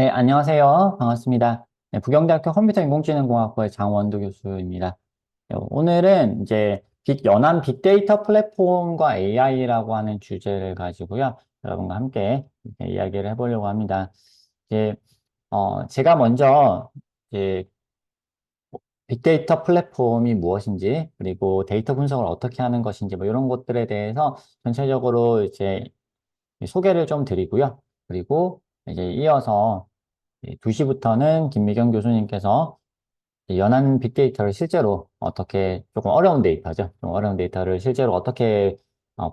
네, 안녕하세요. 반갑습니다. 네, 부경대학교 컴퓨터인공지능공학부의 장원두 교수입니다. 오늘은 이제 연안 빅데이터 플랫폼과 AI라고 하는 주제를 가지고요. 여러분과 함께 이렇게 이야기를 해보려고 합니다. 이제, 제가 먼저 이제 빅데이터 플랫폼이 무엇인지, 그리고 데이터 분석을 어떻게 하는 것인지, 뭐 이런 것들에 대해서 전체적으로 이제 소개를 좀 드리고요. 그리고 이제 이어서 2시부터는 김미경 교수님께서 연한 빅데이터를 실제로 어떻게 조금 어려운 데이터죠. 좀 어려운 데이터를 실제로 어떻게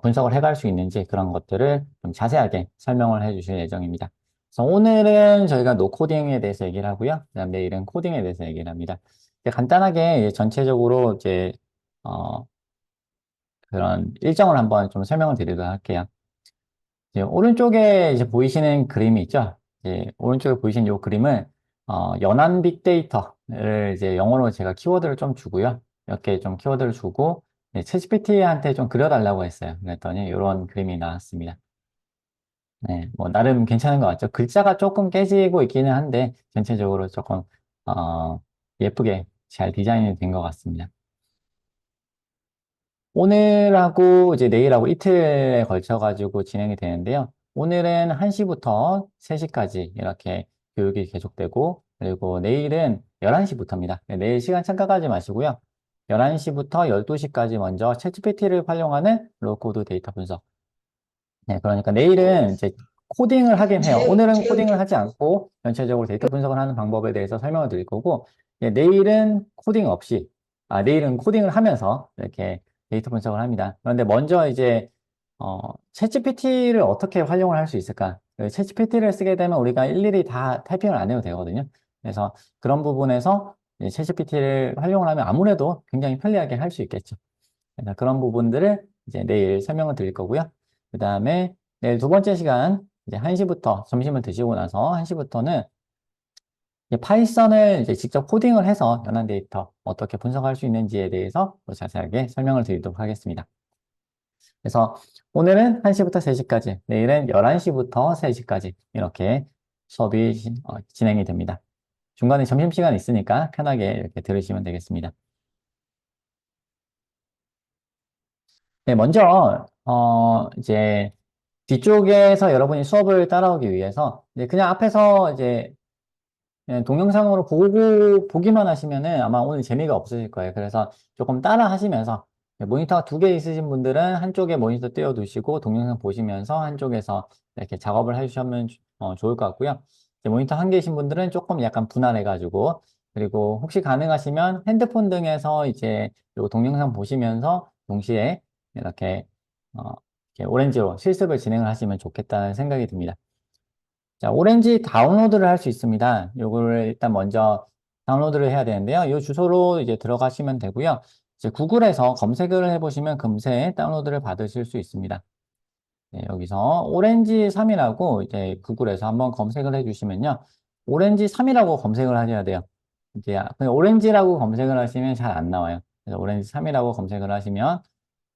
분석을 해갈 수 있는지 그런 것들을 좀 자세하게 설명을 해 주실 예정입니다. 그래서 오늘은 저희가 노코딩에 대해서 얘기를 하고요. 그다음 내일은 코딩에 대해서 얘기를 합니다. 이제 간단하게 이제 전체적으로 이제 어, 그런 일정을 한번 좀 설명을 드리도록 할게요. 이제 오른쪽에 이제 보이시는 그림이 있죠. 이제 오른쪽에 보이시는 이 그림을 연한 빅데이터를 이제 영어로 제가 키워드를 좀 주고요. 이렇게 좀 키워드를 주고 챗GPT한테 좀 그려달라고 했어요. 그랬더니 이런 그림이 나왔습니다. 네, 뭐 나름 괜찮은 것 같죠. 글자가 조금 깨지고 있기는 한데 전체적으로 조금 예쁘게 잘 디자인이 된 것 같습니다. 오늘하고 이제 내일하고 이틀에 걸쳐가지고 진행이 되는데요. 오늘은 1시부터 3시까지 이렇게 교육이 계속되고, 그리고 내일은 11시부터입니다. 내일 시간 참가하지 마시고요. 11시부터 12시까지 먼저 챗GPT를 활용하는 로우코드 데이터 분석. 네, 그러니까 내일은 이제 코딩을 하긴 해요. 오늘은 코딩을 하지 않고 전체적으로 데이터 분석을 하는 방법에 대해서 설명을 드릴 거고, 내일은 코딩 없이, 내일은 코딩을 하면서 이렇게 데이터 분석을 합니다. 그런데 먼저 이제, 챗GPT를 어떻게 활용을 할 수 있을까? 챗GPT를 쓰게 되면 우리가 일일이 다 타이핑을 안 해도 되거든요. 그래서 그런 부분에서 챗GPT를 활용을 하면 아무래도 굉장히 편리하게 할 수 있겠죠. 그래서 그런 부분들을 이제 내일 설명을 드릴 거고요. 그 다음에 내일 두 번째 시간, 이제 1시부터 점심을 드시고 나서 1시부터는 파이썬을 이제 직접 코딩을 해서 연한 데이터 어떻게 분석할 수 있는지에 대해서 또 자세하게 설명을 드리도록 하겠습니다. 그래서 오늘은 1시부터 3시까지, 내일은 11시부터 3시까지 이렇게 수업이 진행이 됩니다. 중간에 점심시간 있으니까 편하게 이렇게 들으시면 되겠습니다. 네, 먼저, 이제, 뒤쪽에서 여러분이 수업을 따라오기 위해서, 이제 그냥 앞에서 이제, 그냥 동영상으로 보기만 하시면은 아마 오늘 재미가 없으실 거예요. 그래서 조금 따라 하시면서, 모니터가 두 개 있으신 분들은 한쪽에 모니터 띄워두시고, 동영상 보시면서 한쪽에서 이렇게 작업을 해주시면 좋을 것 같고요. 이제 모니터 한 개이신 분들은 조금 약간 분할해가지고, 그리고 혹시 가능하시면 핸드폰 등에서 이제 요 동영상 보시면서 동시에 이렇게, 어, 이렇게 오렌지로 실습을 진행을 하시면 좋겠다는 생각이 듭니다. 자, 오렌지 다운로드를 할 수 있습니다. 요거를 일단 먼저 다운로드를 해야 되는데요. 이 주소로 이제 들어가시면 되고요. 이제 구글에서 검색을 해보시면 금세 다운로드를 받으실 수 있습니다. 네, 여기서 오렌지 3이라고 이제 구글에서 한번 검색을 해주시면요. 오렌지 3이라고 검색을 하셔야 돼요. 이제 그냥 오렌지라고 검색을 하시면 잘 안 나와요. 그래서 오렌지 3이라고 검색을 하시면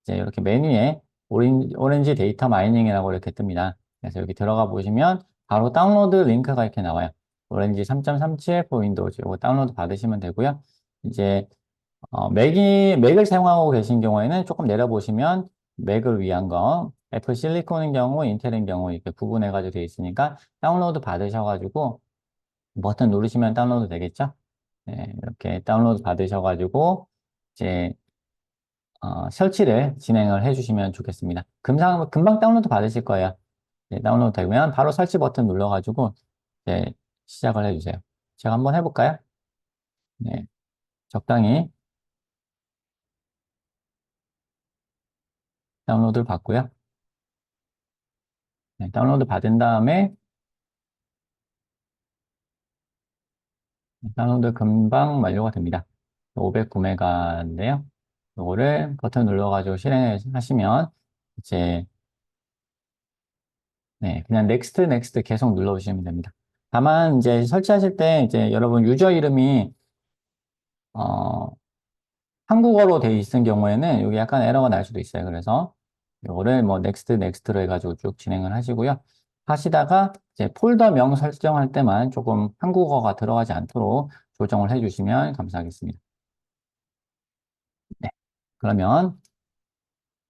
이제 이렇게 메뉴에 오렌지 데이터 마이닝이라고 이렇게 뜹니다. 그래서 여기 들어가 보시면 바로 다운로드 링크가 이렇게 나와요. 오렌지 3.37 for 윈도우즈 이거 다운로드 받으시면 되고요. 이제 맥을 사용하고 계신 경우에는 조금 내려보시면 맥을 위한 거, 애플 실리콘인 경우, 인텔인 경우 이렇게 구분해가지고 되어 있으니까 다운로드 받으셔가지고 버튼 누르시면 다운로드 되겠죠? 네, 이렇게 다운로드 받으셔가지고 이제 설치를 진행을 해주시면 좋겠습니다. 금방 다운로드 받으실 거예요. 네, 다운로드 되면 바로 설치 버튼 눌러가지고 이제 시작을 해주세요. 제가 한번 해볼까요? 네, 적당히 다운로드를 받고요. 네, 다운로드 받은 다음에 다운로드 금방 완료가 됩니다. 509메가인데요. 이거를 버튼 눌러가지고 실행하시면 이제 네, 그냥 넥스트 계속 눌러주시면 됩니다. 다만 이제 설치하실 때 이제 여러분 유저 이름이 어, 한국어로 돼 있는 경우에는 여기 약간 에러가 날 수도 있어요. 그래서 이거를 뭐 넥스트로 해가지고 쭉 진행을 하시고요. 하시다가 이제 폴더명 설정할 때만 조금 한국어가 들어가지 않도록 조정을 해주시면 감사하겠습니다. 네. 그러면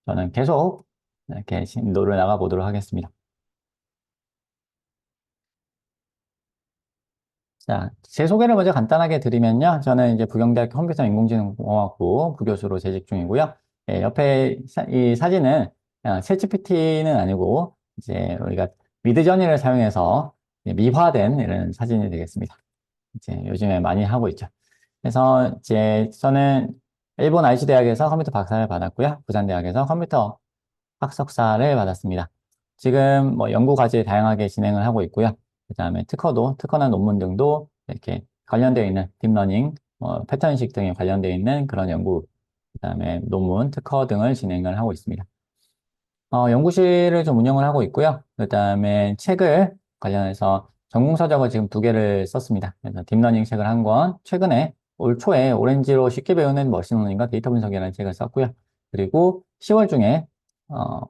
저는 계속 이렇게 진도를 나가 보도록 하겠습니다. 자, 제 소개를 먼저 간단하게 드리면요. 저는 이제 부경대학교 컴퓨터인공지능공학부 부교수로 재직 중이고요. 예, 옆에 이 사진은 챗GPT는 아니고 이제 우리가 미드저니를 사용해서 미화된 이런 사진이 되겠습니다. 이제 요즘에 많이 하고 있죠. 그래서 이제 저는 일본 아이치 대학에서 컴퓨터 박사를 받았고요. 부산대학에서 컴퓨터 학석사를 받았습니다. 지금 뭐 연구 과제 다양하게 진행을 하고 있고요. 그다음에 특허나 논문 등도 이렇게 관련되어 있는 딥러닝, 패턴식 등에 관련되어 있는 그런 연구, 그다음에 논문, 특허 등을 진행을 하고 있습니다. 연구실을 좀 운영을 하고 있고요. 그다음에 책을 관련해서 전공서적을 지금 2개를 썼습니다. 그래서 딥러닝 책을 한 권, 최근에 올 초에 오렌지로 쉽게 배우는 머신러닝과 데이터 분석이라는 책을 썼고요. 그리고 10월 중에 어,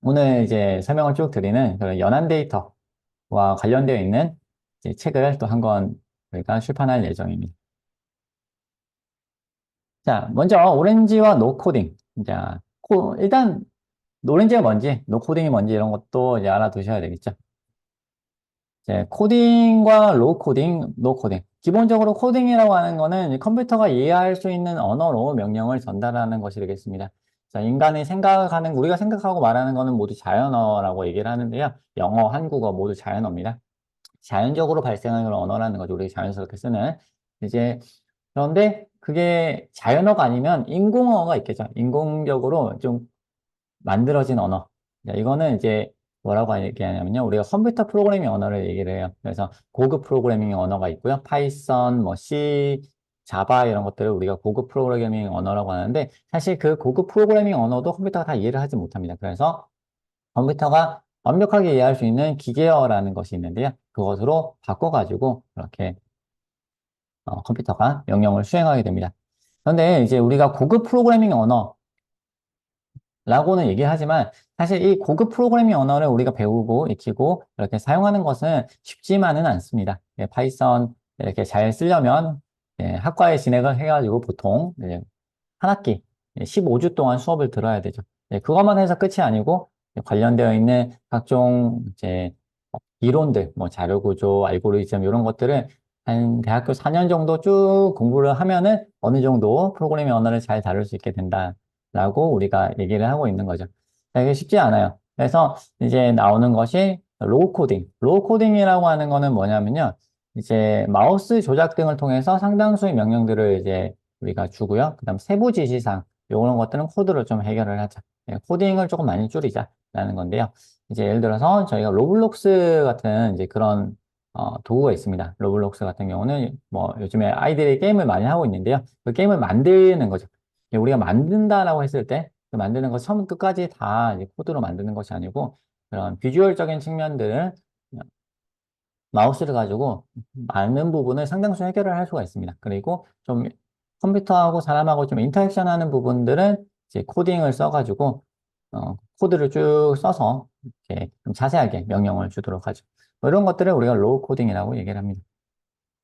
오늘 이제 설명을 쭉 드리는 그런 연안 데이터와 관련되어 있는 이제 책을 또 한 권 저희가 출판할 예정입니다. 자, 먼저 오렌지와 노코딩. 자, 일단 오렌지가 뭔지, 노코딩이 뭔지 이런 것도 이제 알아두셔야 되겠죠. 이제 코딩과 로우 코딩, 노 코딩. 기본적으로 코딩이라고 하는 거는 컴퓨터가 이해할 수 있는 언어로 명령을 전달하는 것이 되겠습니다. 자, 인간이 생각하는, 우리가 생각하고 말하는 거는 모두 자연어라고 얘기를 하는데요. 영어, 한국어 모두 자연어입니다. 자연적으로 발생하는 그런 언어라는 거죠. 우리가 자연스럽게 쓰는. 이제, 그런데 그게 자연어가 아니면 인공어가 있겠죠. 인공적으로 좀 만들어진 언어. 자, 이거는 이제 뭐라고 얘기하냐면요. 우리가 컴퓨터 프로그래밍 언어를 얘기를 해요. 그래서 고급 프로그래밍 언어가 있고요. 파이썬, 뭐 C, 자바 이런 것들을 우리가 고급 프로그래밍 언어라고 하는데 사실 그 고급 프로그래밍 언어도 컴퓨터가 다 이해를 하지 못합니다. 그래서 컴퓨터가 완벽하게 이해할 수 있는 기계어라는 것이 있는데요. 그것으로 바꿔가지고 그렇게 컴퓨터가 명령을 수행하게 됩니다. 그런데 이제 우리가 고급 프로그래밍 언어 라고는 얘기하지만 사실 이 고급 프로그래밍 언어를 우리가 배우고 익히고 이렇게 사용하는 것은 쉽지만은 않습니다. 예, 파이썬 이렇게 잘 쓰려면 학과에 진학을 해가지고 보통 한 학기 15주 동안 수업을 들어야 되죠. 그것만 해서 끝이 아니고 관련되어 있는 각종 이제 이론들, 뭐 자료구조, 알고리즘 이런 것들을 한 대학교 4년 정도 쭉 공부를 하면은 어느 정도 프로그래밍 언어를 잘 다룰 수 있게 된다라고 우리가 얘기를 하고 있는 거죠. 자, 이게 쉽지 않아요. 그래서 이제 나오는 것이 로우 코딩. 로우 코딩이라고 하는 거는 뭐냐면요. 이제 마우스 조작 등을 통해서 상당수의 명령들을 이제 우리가 주고요. 그다음 세부 지시사항 이런 것들은 코드로 좀 해결을 하자. 코딩을 조금 많이 줄이자라는 건데요. 이제 예를 들어서 저희가 로블록스 같은 이제 그런 도구가 있습니다. 로블록스 같은 경우는 뭐 요즘에 아이들이 게임을 많이 하고 있는데요. 그 게임을 만드는 거죠. 우리가 만든다라고 했을 때 그 만드는 거 처음 끝까지 다 이제 코드로 만드는 것이 아니고 그런 비주얼적인 측면들을 마우스를 가지고 많은 부분을 상당수 해결을 할 수가 있습니다. 그리고 좀 컴퓨터하고 사람하고 좀 인터랙션 하는 부분들은 이제 코딩을 써가지고, 코드를 쭉 써서 이렇게 좀 자세하게 명령을 주도록 하죠. 뭐 이런 것들을 우리가 로우 코딩이라고 얘기를 합니다.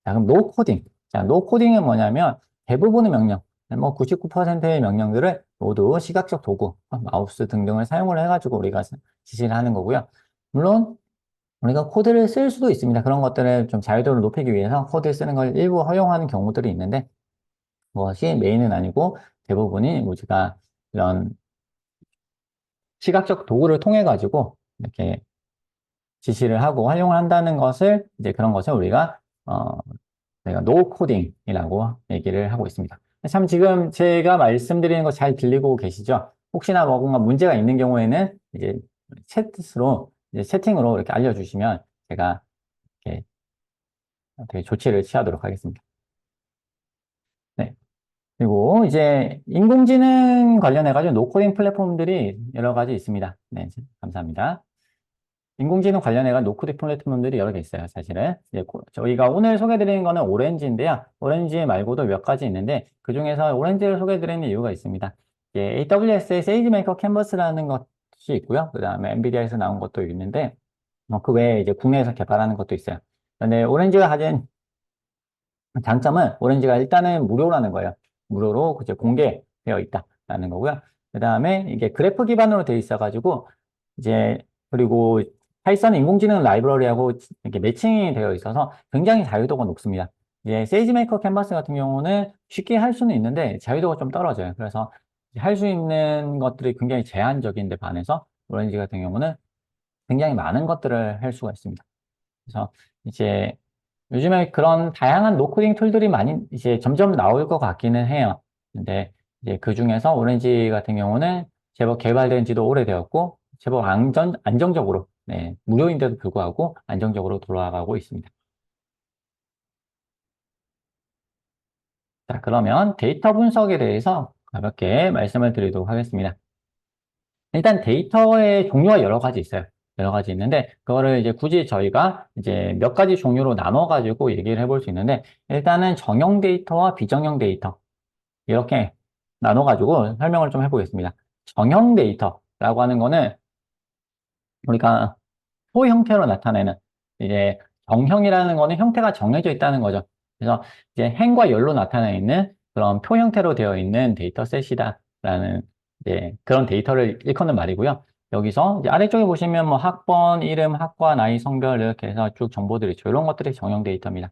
자, 그럼 노 코딩. 자, 노 코딩은 뭐냐면 대부분의 명령, 뭐 99%의 명령들을 모두 시각적 도구, 마우스 등등을 사용을 해가지고 우리가 지시를 하는 거고요. 물론 우리가 코드를 쓸 수도 있습니다. 그런 것들을 좀 자유도를 높이기 위해서 코드 쓰는 걸 일부 허용하는 경우들이 있는데 그것이 메인은 아니고 대부분이 우리가 이런 시각적 도구를 통해 가지고 이렇게 지시를 하고 활용을 한다는 것을 이제 그런 것을 우리가 저희가 노 코딩이라고 얘기를 하고 있습니다. 참 지금 제가 말씀드리는 거 잘 들리고 계시죠? 혹시나 뭔가 문제가 있는 경우에는 이제 이제 채팅으로 이렇게 알려주시면 제가 이렇게 어떻게 조치를 취하도록 하겠습니다. 네. 그리고 이제 인공지능 관련해가지고 노코딩 플랫폼들이 여러 가지 있습니다. 네, 감사합니다. 인공지능 관련해가 노코딩 플랫폼들이 여러 개 있어요, 사실은. 이제 저희가 오늘 소개드리는 거는 오렌지인데요. 오렌지 말고도 몇 가지 있는데, 그 중에서 오렌지를 소개드리는 이유가 있습니다. AWS의 세이지메이커 캔버스라는 것이 있고요. 그 다음에 엔비디아에서 나온 것도 있는데, 그 외에 이제 국내에서 개발하는 것도 있어요. 근데 오렌지가 가진 장점은 오렌지가 일단은 무료라는 거예요. 무료로 이제 공개되어 있다라는 거고요. 그 다음에 이게 그래프 기반으로 되어 있어가지고 이제 그리고 파이썬 인공지능 라이브러리하고 이렇게 매칭이 되어 있어서 굉장히 자유도가 높습니다. 이제 세이지메이커 캔버스 같은 경우는 쉽게 할 수는 있는데 자유도가 좀 떨어져요. 그래서 할 수 있는 것들이 굉장히 제한적인데 반해서 오렌지 같은 경우는 굉장히 많은 것들을 할 수가 있습니다. 그래서 이제 요즘에 그런 다양한 노코딩 툴들이 많이 이제 점점 나올 것 같기는 해요. 근데 이제 그 중에서 오렌지 같은 경우는 제법 개발된 지도 오래되었고, 제법 안정적으로, 네, 무료인데도 불구하고 안정적으로 돌아가고 있습니다. 자, 그러면 데이터 분석에 대해서 가볍게 말씀을 드리도록 하겠습니다. 일단 데이터의 종류가 여러 가지 있어요. 여러 가지 있는데, 그거를 이제 굳이 저희가 이제 몇 가지 종류로 나눠가지고 얘기를 해볼 수 있는데, 일단은 정형 데이터와 비정형 데이터, 이렇게 나눠가지고 설명을 좀 해보겠습니다. 정형 데이터라고 하는 거는 우리가 표 형태로 나타내는 이제 정형이라는 거는 형태가 정해져 있다는 거죠. 그래서 이제 행과 열로 나타나 있는 그런 표 형태로 되어 있는 데이터셋이다라는 이제 그런 데이터를 일컫는 말이고요. 여기서 이제 아래쪽에 보시면 뭐 학번, 이름, 학과, 나이, 성별 이렇게 해서 쭉 정보들이 있죠. 이런 것들이 정형 데이터입니다.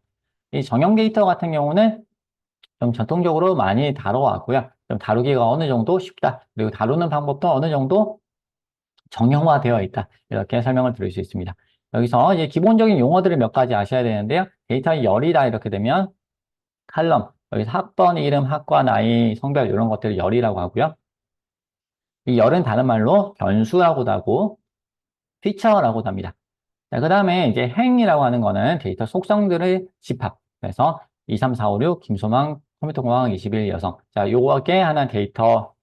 이 정형 데이터 같은 경우는 좀 전통적으로 많이 다뤄왔고요. 좀 다루기가 어느 정도 쉽다. 그리고 다루는 방법도 어느 정도 정형화되어 있다. 이렇게 설명을 드릴 수 있습니다. 여기서 이제 기본적인 용어들을 몇 가지 아셔야 되는데요. 데이터의 열이다 이렇게 되면 칼럼, 여기서 학번, 이름, 학과, 나이, 성별 이런 것들을 열이라고 하고요. 이 열은 다른 말로 변수라고도 하고 피처라고도 합니다. 자, 그 다음에 이제 행이라고 하는 거는 데이터 속성들의 집합. 그래서 2, 3, 4, 5, 6, 김소망, 컴퓨터공학 21 여성. 자, 요게 하나 데이터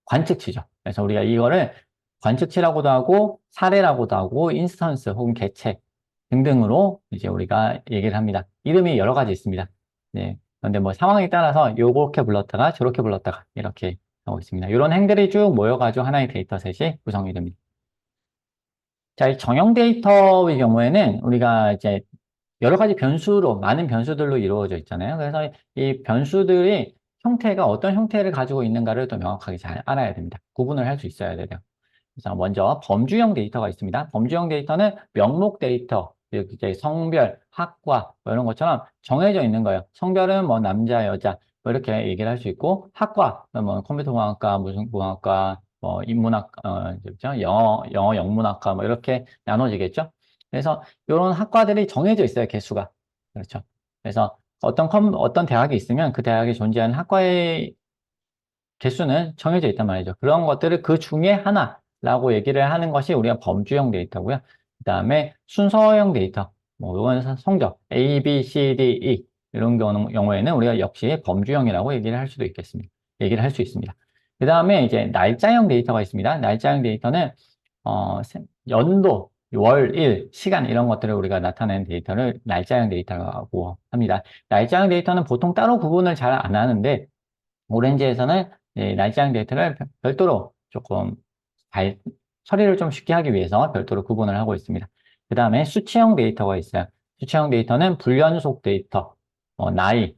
관측치죠. 그래서 우리가 이거를 관측치라고도 하고 사례라고도 하고 인스턴스 혹은 개체 등등으로 이제 우리가 얘기를 합니다. 이름이 여러 가지 있습니다. 네. 그런데 뭐 상황에 따라서 요렇게 불렀다가 저렇게 불렀다가 이렇게 하고 있습니다. 이런 행들이 쭉 모여가지고 하나의 데이터셋이 구성이 됩니다. 자, 이 정형 데이터의 경우에는 우리가 이제 여러 가지 변수로, 많은 변수들로 이루어져 있잖아요. 그래서 이 변수들이 형태가 어떤 형태를 가지고 있는가를 또 명확하게 잘 알아야 됩니다. 구분을 할 수 있어야 돼요. 그래서 먼저 범주형 데이터가 있습니다. 범주형 데이터는 명목 데이터, 이제 성별, 학과 뭐 이런 것처럼 정해져 있는 거예요. 성별은 뭐 남자, 여자 뭐 이렇게 얘기를 할 수 있고 학과, 뭐 컴퓨터공학과, 무슨 공학과, 뭐 인문학, 그죠? 영어 영문학과 뭐 이렇게 나눠지겠죠. 그래서 이런 학과들이 정해져 있어요. 개수가. 그렇죠. 그래서 어떤 대학이 있으면 그 대학에 존재하는 학과의 개수는 정해져 있단 말이죠. 그런 것들을 그 중에 하나라고 얘기를 하는 것이 우리가 범주형 데이터고요. 그 다음에 순서형 데이터, 뭐 이건 성적 A, B, C, D, E 이런 경우에는 우리가 역시 범주형이라고 얘기를 할 수도 있겠습니다. 얘기를 할 수 있습니다. 그 다음에 이제 날짜형 데이터가 있습니다. 날짜형 데이터는 연도, 월, 일, 시간 이런 것들을 우리가 나타내는 데이터를 날짜형 데이터라고 합니다. 날짜형 데이터는 보통 따로 구분을 잘 안 하는데 오렌지에서는 날짜형 데이터를 별도로 조금 잘 처리를 좀 쉽게 하기 위해서 별도로 구분을 하고 있습니다. 그 다음에 수치형 데이터가 있어요. 수치형 데이터는 불연속 데이터, 나이,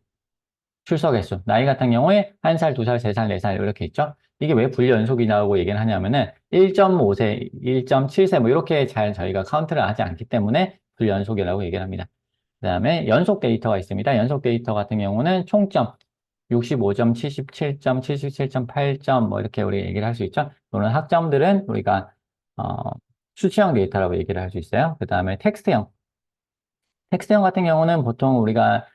출석 횟수. 나이 같은 경우에 1살, 2살, 3살, 4살 이렇게 있죠. 이게 왜 불연속이라고 얘기를 하냐면은 1.5세, 1.7세 뭐 이렇게 잘 저희가 카운트를 하지 않기 때문에 불연속이라고 얘기를 합니다. 그 다음에 연속 데이터가 있습니다. 연속 데이터 같은 경우는 총점 65점, 77점, 77.8점 뭐 이렇게 우리 얘기를 할 수 있죠. 또는 학점들은 우리가 수치형 데이터라고 얘기를 할 수 있어요. 그 다음에 텍스트형. 텍스트형 같은 경우는 보통 우리가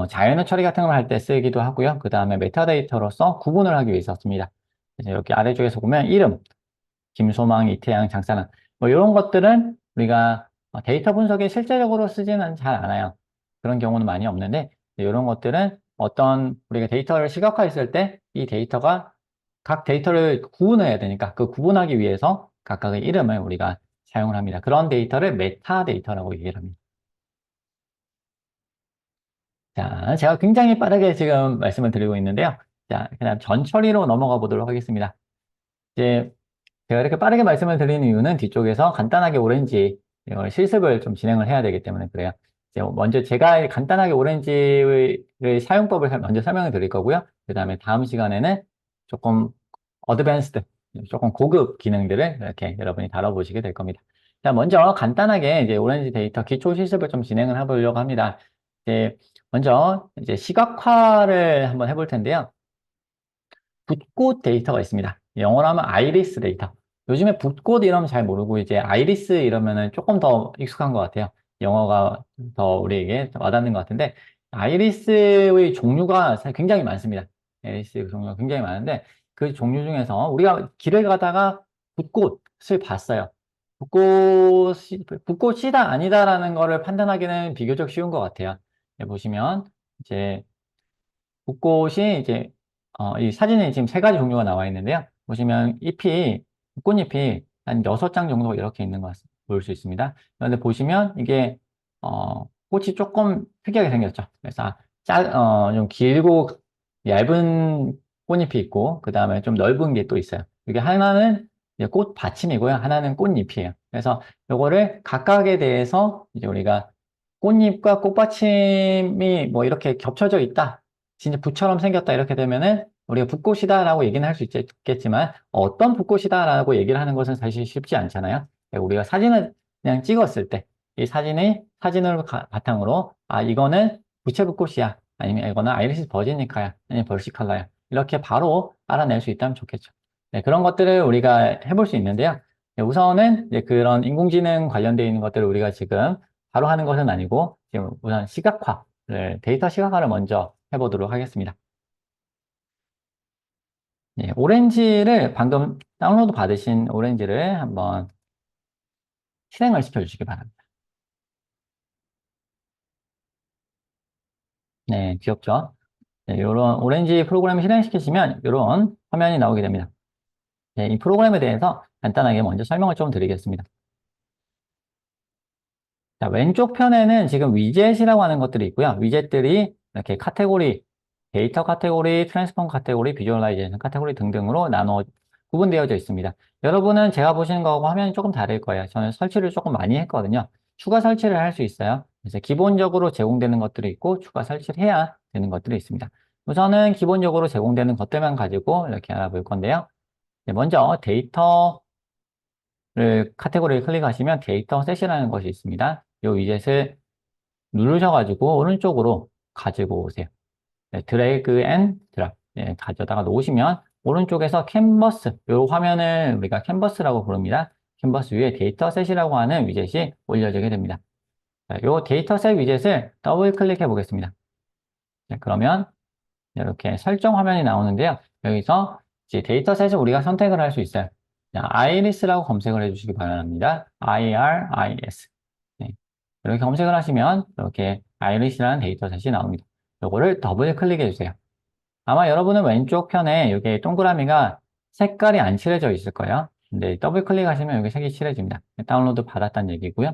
자연어 처리 같은 걸 할 때 쓰기도 하고요. 그 다음에 메타데이터로서 구분을 하기 위해서 씁니다. 그래서 이렇게 아래쪽에서 보면 이름, 김소망, 이태양, 장사랑 뭐 이런 것들은 우리가 데이터 분석에 실제적으로 쓰지는 잘 않아요. 그런 경우는 많이 없는데 이런 것들은 어떤 우리가 데이터를 시각화했을 때 이 데이터가 각 데이터를 구분해야 되니까 그 구분하기 위해서 각각의 이름을 우리가 사용을 합니다. 그런 데이터를 메타데이터라고 얘기를 합니다. 자, 제가 굉장히 빠르게 지금 말씀을 드리고 있는데요. 자, 그다음 전처리로 넘어가 보도록 하겠습니다. 이제 제가 이렇게 빠르게 말씀을 드리는 이유는 뒤쪽에서 간단하게 오렌지 이걸 실습을 좀 진행을 해야 되기 때문에 그래요. 이제 먼저 제가 간단하게 오렌지의 사용법을 먼저 설명을 드릴 거고요. 그 다음에 다음 시간에는 조금 어드밴스드, 조금 고급 기능들을 이렇게 여러분이 다뤄보시게 될 겁니다. 자, 먼저 간단하게 이제 오렌지 데이터 기초 실습을 좀 진행을 해보려고 합니다. 이제 먼저 이제 시각화를 한번 해볼 텐데요. 붓꽃 데이터가 있습니다. 영어로 하면 아이리스 데이터. 요즘에 붓꽃 이러면 잘 모르고 이제 아이리스 이러면은 조금 더 익숙한 것 같아요. 영어가 더 우리에게 와닿는 것 같은데 아이리스의 종류가 굉장히 많습니다. 아이리스 종류가 굉장히 많은데 그 종류 중에서 우리가 길을 가다가 붓꽃을 봤어요. 붓꽃이다 아니다라는 거를 판단하기는 비교적 쉬운 것 같아요. 보시면 이제 붓꽃이 이제 이 사진에 지금 세 가지 종류가 나와 있는데요. 보시면 꽃잎이 한 6장 정도 이렇게 있는 것 같습니다. 볼 수 있습니다. 그런데 보시면 이게 꽃이 조금 특이하게 생겼죠. 그래서 좀 길고 얇은 꽃잎이 있고 그 다음에 좀 넓은 게 또 있어요. 이게 하나는 이제 꽃 받침이고요. 하나는 꽃잎이에요. 그래서 요거를 각각에 대해서 이제 우리가 꽃잎과 꽃받침이 뭐 이렇게 겹쳐져 있다. 진짜 붓처럼 생겼다 이렇게 되면은 우리가 붓꽃이다라고 얘기는 할 수 있겠지만 어떤 붓꽃이다라고 얘기를 하는 것은 사실 쉽지 않잖아요. 우리가 사진을 그냥 찍었을 때 이 사진을 바탕으로 이거는 부채붓꽃이야 아니면 이거는 아이리스 버지니카야 아니면 벌시칼라야 이렇게 바로 알아낼 수 있다면 좋겠죠. 네, 그런 것들을 우리가 해볼 수 있는데요. 네, 우선은 이제 그런 인공지능 관련되어 있는 것들을 우리가 지금 바로 하는 것은 아니고 지금 우선 데이터 시각화를 먼저 해보도록 하겠습니다. 예, 오렌지를 방금 다운로드 받으신 오렌지를 한번 실행을 시켜주시기 바랍니다. 네, 귀엽죠? 네, 이런 오렌지 프로그램을 실행시키시면 이런 화면이 나오게 됩니다. 네, 이 프로그램에 대해서 간단하게 먼저 설명을 좀 드리겠습니다. 자, 왼쪽 편에는 지금 위젯이라고 하는 것들이 있고요. 위젯들이 이렇게 데이터 카테고리, 트랜스폼 카테고리, 비주얼라이제이션 카테고리 등등으로 구분되어져 있습니다. 여러분은 제가 보시는 거하고 화면이 조금 다를 거예요. 저는 설치를 조금 많이 했거든요. 추가 설치를 할 수 있어요. 그래서 기본적으로 제공되는 것들이 있고 추가 설치를 해야 되는 것들이 있습니다. 우선은 기본적으로 제공되는 것들만 가지고 이렇게 알아볼 건데요. 먼저 카테고리를 클릭하시면 데이터 셋이라는 것이 있습니다. 이 위젯을 누르셔가지고 오른쪽으로 가지고 오세요. 네, 드래그 앤 드랍 가져다가 놓으시면 오른쪽에서 캔버스 이 화면을 우리가 캔버스라고 부릅니다. 캔버스 위에 데이터셋이라고 하는 위젯이 올려지게 됩니다. 이 데이터셋 위젯을 더블 클릭해 보겠습니다. 네, 그러면 이렇게 설정 화면이 나오는데요. 여기서 이제 데이터셋을 우리가 선택을 할 수 있어요. iris라고 검색을 해주시기 바랍니다. IRIS. 네. 이렇게 검색을 하시면 이렇게 iris라는 데이터셋이 나옵니다. 이거를 더블 클릭해 주세요. 아마 여러분은 왼쪽 편에 여기 동그라미가 색깔이 안 칠해져 있을 거예요. 근데 더블 클릭하시면 여기 색이 칠해집니다. 다운로드 받았다는 얘기고요.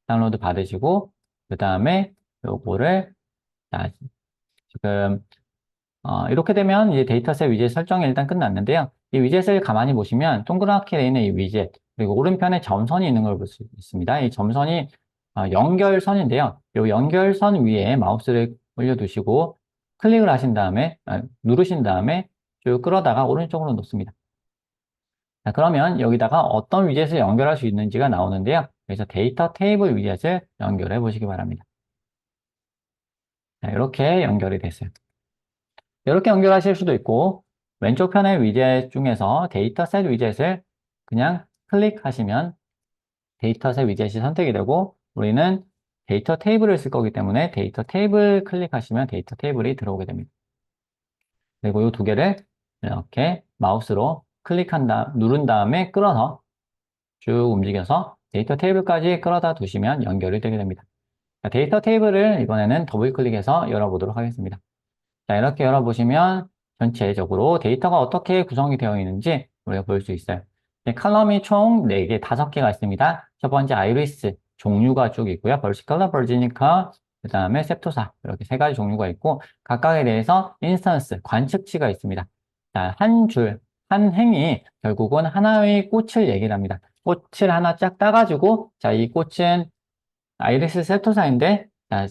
다운로드 받으시고 그 다음에 요거를 지금 이렇게 되면 이제 데이터셋 위젯 설정이 일단 끝났는데요. 이 위젯을 가만히 보시면 동그랗게 되어 있는 이 위젯 그리고 오른편에 점선이 있는 걸 볼 수 있습니다. 이 점선이 연결선인데요. 이 연결선 위에 마우스를 올려두시고 클릭을 하신 다음에 누르신 다음에 쭉 끌어다가 오른쪽으로 놓습니다. 자, 그러면 여기다가 어떤 위젯을 연결할 수 있는지가 나오는데요. 그래서 데이터 테이블 위젯을 연결해 보시기 바랍니다. 자, 이렇게 연결이 됐어요. 이렇게 연결하실 수도 있고 왼쪽 편의 위젯 중에서 데이터셋 위젯을 그냥 클릭하시면 데이터셋 위젯이 선택이 되고 우리는 데이터 테이블을 쓸 거기 때문에 데이터 테이블 클릭하시면 데이터 테이블이 들어오게 됩니다. 그리고 이 두 개를 이렇게 마우스로 누른 다음에 끌어서 쭉 움직여서 데이터 테이블까지 끌어다 두시면 연결이 되게 됩니다. 데이터 테이블을 이번에는 더블 클릭해서 열어보도록 하겠습니다. 자, 이렇게 열어보시면 전체적으로 데이터가 어떻게 구성이 되어 있는지 우리가 볼 수 있어요. 칼럼이 총 4개, 5개가 있습니다. 첫 번째 아이리스 종류가 쭉 있고요. 벌시컬러, 버지니카, 그 다음에 셉토사 이렇게 세 가지 종류가 있고 각각에 대해서 인스턴스, 관측치가 있습니다. 자, 한 행이 결국은 하나의 꽃을 얘기를 합니다. 꽃을 하나 쫙 따가지고, 자, 이 꽃은 아이리스 세토사인데, 자,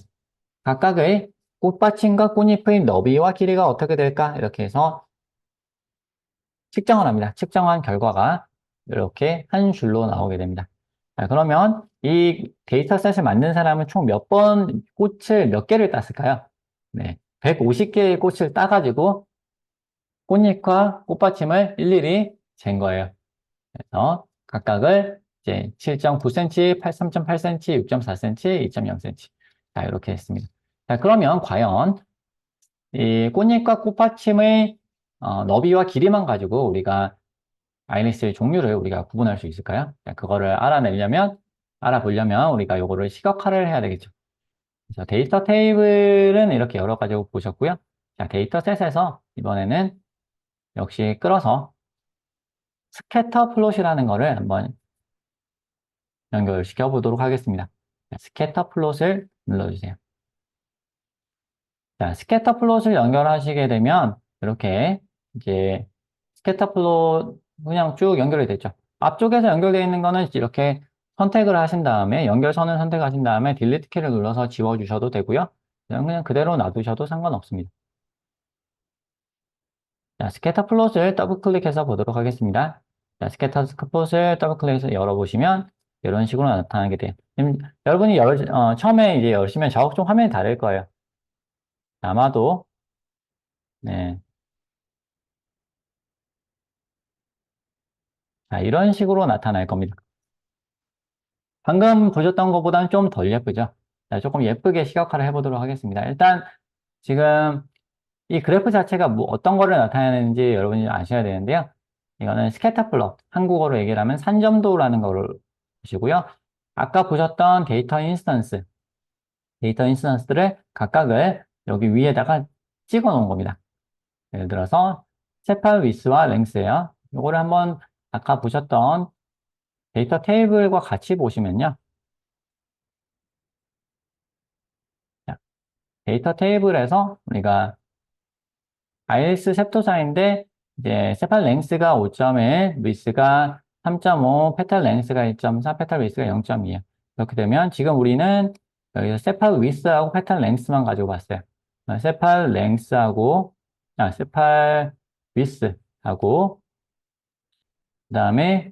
각각의 꽃받침과 꽃잎의 너비와 길이가 어떻게 될까? 이렇게 해서 측정을 합니다. 측정한 결과가 이렇게 한 줄로 나오게 됩니다. 자, 그러면 이 데이터셋을 만든 사람은 총 몇 번 꽃을 몇 개를 땄을까요? 네, 150개의 꽃을 따가지고 꽃잎과 꽃받침을 일일이 잰 거예요. 그래서 각각을 이제 7.9cm, 3.8cm, 6.4cm, 2.0cm. 자, 이렇게 했습니다. 자, 그러면 과연 이 꽃잎과 꽃받침의 너비와 길이만 가지고 우리가 아이리스의 종류를 우리가 구분할 수 있을까요? 자, 그거를 알아보려면 우리가 요거를 시각화를 해야 되겠죠. 그래서 데이터 테이블은 이렇게 여러 가지 보셨고요. 자, 데이터셋에서 이번에는 역시 끌어서 스캐터 플롯이라는 거를 한번 연결시켜 보도록 하겠습니다. 자, 스캐터 플롯을 눌러주세요. 자, 스캐터 플롯을 연결하시게 되면 이렇게 이제 스캐터 플롯 그냥 쭉 연결이 됐죠. 앞쪽에서 연결되어 있는 거는 이렇게 선택을 하신 다음에 연결선을 선택하신 다음에 딜리트 키를 눌러서 지워주셔도 되고요. 그냥 그대로 놔두셔도 상관없습니다. 자, 스캐터 플롯을 더블 클릭해서 보도록 하겠습니다. 자, 스캐터 플롯을 더블 클릭해서 열어보시면 이런 식으로 나타나게 돼요. 여러분이 처음에 이제 열시면 작업 중 화면이 다를 거예요. 아마도 네. 자, 이런 식으로 나타날 겁니다. 방금 보셨던 것보다는 좀 덜 예쁘죠? 자, 조금 예쁘게 시각화를 해보도록 하겠습니다. 일단 지금 이 그래프 자체가 뭐 어떤 거를 나타내는지 여러분이 아셔야 되는데요. 이거는 스캐터 플롯, 한국어로 얘기를 하면 산점도라는 거를 보시고요. 아까 보셨던 데이터 인스턴스들을 각각을 여기 위에다가 찍어 놓은 겁니다. 예를 들어서 세팔 위스와 랭스예요. 이거를 한번 아까 보셨던 데이터 테이블과 같이 보시면요. 자, 데이터 테이블에서 우리가 IS 셉토사인데 이제 세팔 랭스가 5.1, 위스가 3.5, 페탈 랭스가 1.4, 페탈 위스가 0.2예요. 이렇게 되면 지금 우리는 여기서 세팔 위스하고 페탈 랭스만 가지고 봤어요. 세팔 랭스하고 세팔 위스하고 그다음에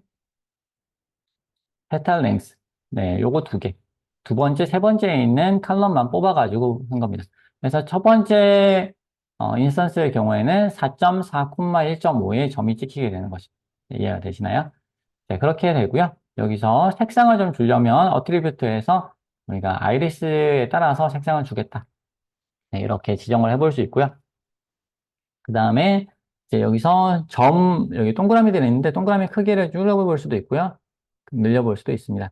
페탈 랭스. 네, 요거 두 개. 두 번째, 세 번째에 있는 칼럼만 뽑아가지고 한 겁니다. 그래서 첫 번째 인스턴스의 경우에는 4.4,1.5의 점이 찍히게 되는 것이 이해가 되시나요? 네, 그렇게 되고요. 여기서 색상을 좀 주려면 어트리뷰트에서 우리가 아이리스에 따라서 색상을 주겠다. 네, 이렇게 지정을 해볼 수 있고요. 그 다음에 이제 여기서 여기 동그라미들이 있는데 동그라미 크기를 줄여볼 수도 있고요. 늘려볼 수도 있습니다.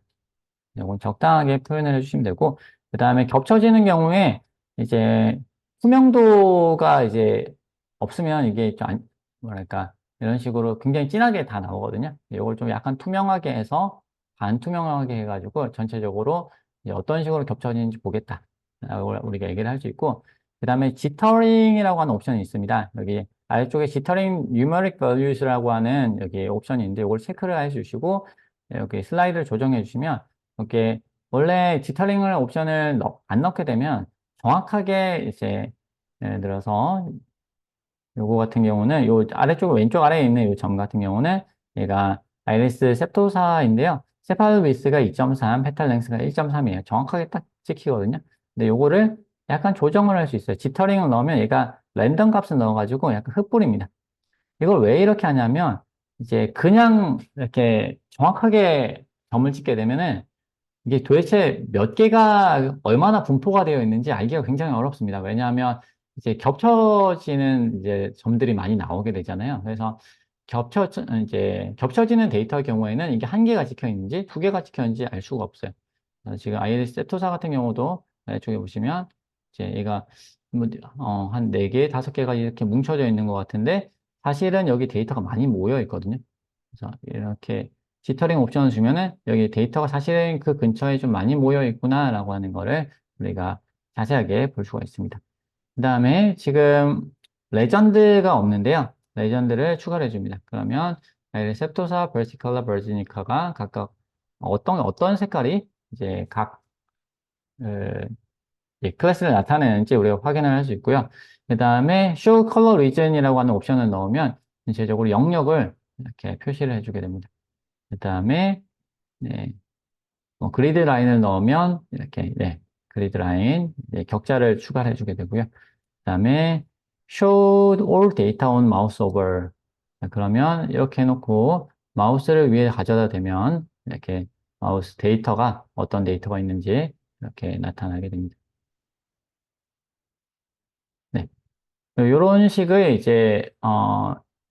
이건 적당하게 표현을 해주시면 되고, 그 다음에 겹쳐지는 경우에 이제 투명도가 이제 없으면 이게 좀 뭐랄까, 이런 식으로 굉장히 진하게 다 나오거든요. 이걸 좀 약간 투명하게 해서 반투명하게 해가지고 전체적으로 이제 어떤 식으로 겹쳐지는지 보겠다. 라고 우리가 얘기를 할 수 있고, 그 다음에 지터링이라고 하는 옵션이 있습니다. 여기 아래쪽에 지터링 numeric values라고 하는 여기 옵션이 있는데 이걸 체크를 해주시고, 여기 슬라이드를 조정해 주시면 이렇게 원래 지터링을 옵션을 안 넣게 되면 정확하게 이제 예를 들어서 요거 같은 경우는 요 아래쪽 왼쪽 아래에 있는 요 점 같은 경우는 얘가 아이리스 셉토사인데요. 세팔 위스가 2.3, 페탈 랭스가 1.3이에요. 정확하게 딱 찍히거든요. 근데 요거를 약간 조정을 할 수 있어요. 지터링을 넣으면 얘가 랜덤 값을 넣어가지고 약간 흩뿌립니다. 이걸 왜 이렇게 하냐면 이제 그냥 이렇게 정확하게 점을 찍게 되면은 이게 도대체 몇 개가 얼마나 분포가 되어 있는지 알기가 굉장히 어렵습니다. 왜냐하면 이제 겹쳐지는 이제 점들이 많이 나오게 되잖아요. 그래서 이제 겹쳐지는 데이터의 경우에는 이게 한 개가 찍혀 있는지 두 개가 찍혀 있는지 알 수가 없어요. 그래서 지금 아이리스 세토사 같은 경우도 이쪽에 보시면 이제 얘가 한 네 개, 다섯 개가 이렇게 뭉쳐져 있는 것 같은데 사실은 여기 데이터가 많이 모여 있거든요. 그래서 이렇게 지터링 옵션을 주면은 여기 데이터가 사실은 그 근처에 좀 많이 모여 있구나라고 하는 거를 우리가 자세하게 볼 수가 있습니다. 그 다음에 지금 레전드가 없는데요. 레전드를 추가를 해줍니다. 그러면 셉토사, versicolor, virginic아가 각각 어떤 색깔이 이제 각 클래스를 나타내는지 우리가 확인을 할 수 있고요. 그 다음에 show color region이라고 하는 옵션을 넣으면 전체적으로 영역을 이렇게 표시를 해주게 됩니다. 그 다음에 네, 그리드 라인을 넣으면 이렇게 그리드 라인 격자를 추가를 해주게 되고요. 그 다음에 show all data on mouse over. 자, 그러면 이렇게 해놓고 마우스를 위에 가져다 대면 이렇게 마우스 데이터가 어떤 데이터가 있는지 이렇게 나타나게 됩니다. 네. 이런 식의 이제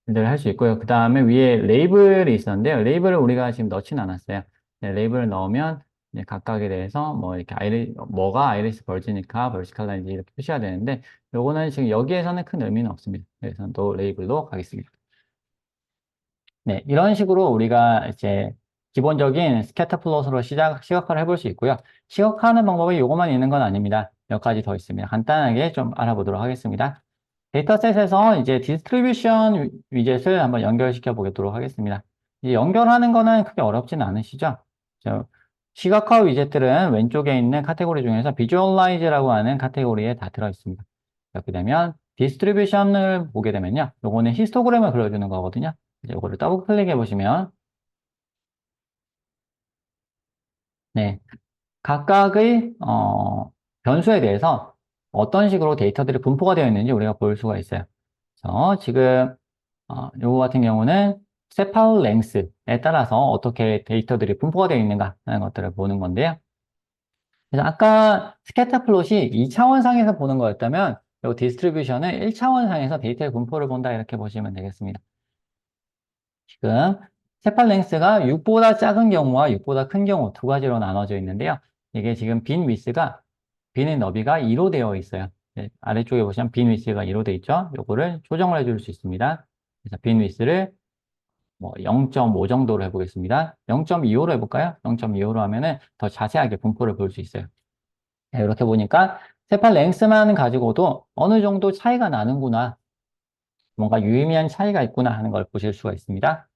를 할 수 있고요. 그 다음에 위에 레이블이 있었는데요. 레이블을 우리가 지금 넣지는 않았어요. 네, 레이블을 넣으면 이제 각각에 대해서 뭐 이렇게 뭐가 아이리스 벌지니까 벌시칼라인지 이렇게 표시가 되는데 요거는 지금 여기에서는 큰 의미는 없습니다. 그래서 또 레이블로 가겠습니다. 네, 이런 식으로 우리가 이제 기본적인 스캐터 플롯으로 시각화를 해볼 수 있고요. 시각화하는 방법이 이것만 있는 건 아닙니다. 몇 가지 더 있습니다. 간단하게 좀 알아보도록 하겠습니다. 데이터셋에서 이제 디스트리뷰션 위젯을 한번 연결시켜 보도록 하겠습니다. 이 연결하는 거는 크게 어렵지는 않으시죠? 시각화 위젯들은 왼쪽에 있는 카테고리 중에서 비주얼라이즈라고 하는 카테고리에 다 들어 있습니다. 이렇게 되면 디스트리뷰션을 보게 되면요. 요거는 히스토그램을 그려주는 거거든요. 이제 요거를 더블 클릭해 보시면 네, 각각의 변수에 대해서 어떤 식으로 데이터들이 분포가 되어 있는지 우리가 볼 수가 있어요. 그래서 지금 요거 같은 경우는 세팔 랭스에 따라서 어떻게 데이터들이 분포가 되어 있는가 하는 것들을 보는 건데요. 그래서 아까 스캐터 플롯이 2차원상에서 보는 거였다면 요 디스트리뷰션은 1차원상에서 데이터의 분포를 본다 이렇게 보시면 되겠습니다. 지금 세팔 랭스가 6보다 작은 경우와 6보다 큰 경우 두 가지로 나눠져 있는데요. 이게 지금 빈 위스가 빈의 너비가 2로 되어 있어요. 네, 아래쪽에 보시면 빈 위스가 2로 되어 있죠. 요거를 조정을 해줄 수 있습니다. 그래서 빈 위스를 뭐 0.5 정도로 해보겠습니다. 0.25로 해볼까요? 0.25로 하면은 더 자세하게 분포를 볼 수 있어요. 네, 이렇게 보니까 세팔 랭스만 가지고도 어느 정도 차이가 나는구나. 뭔가 유의미한 차이가 있구나 하는 걸 보실 수가 있습니다.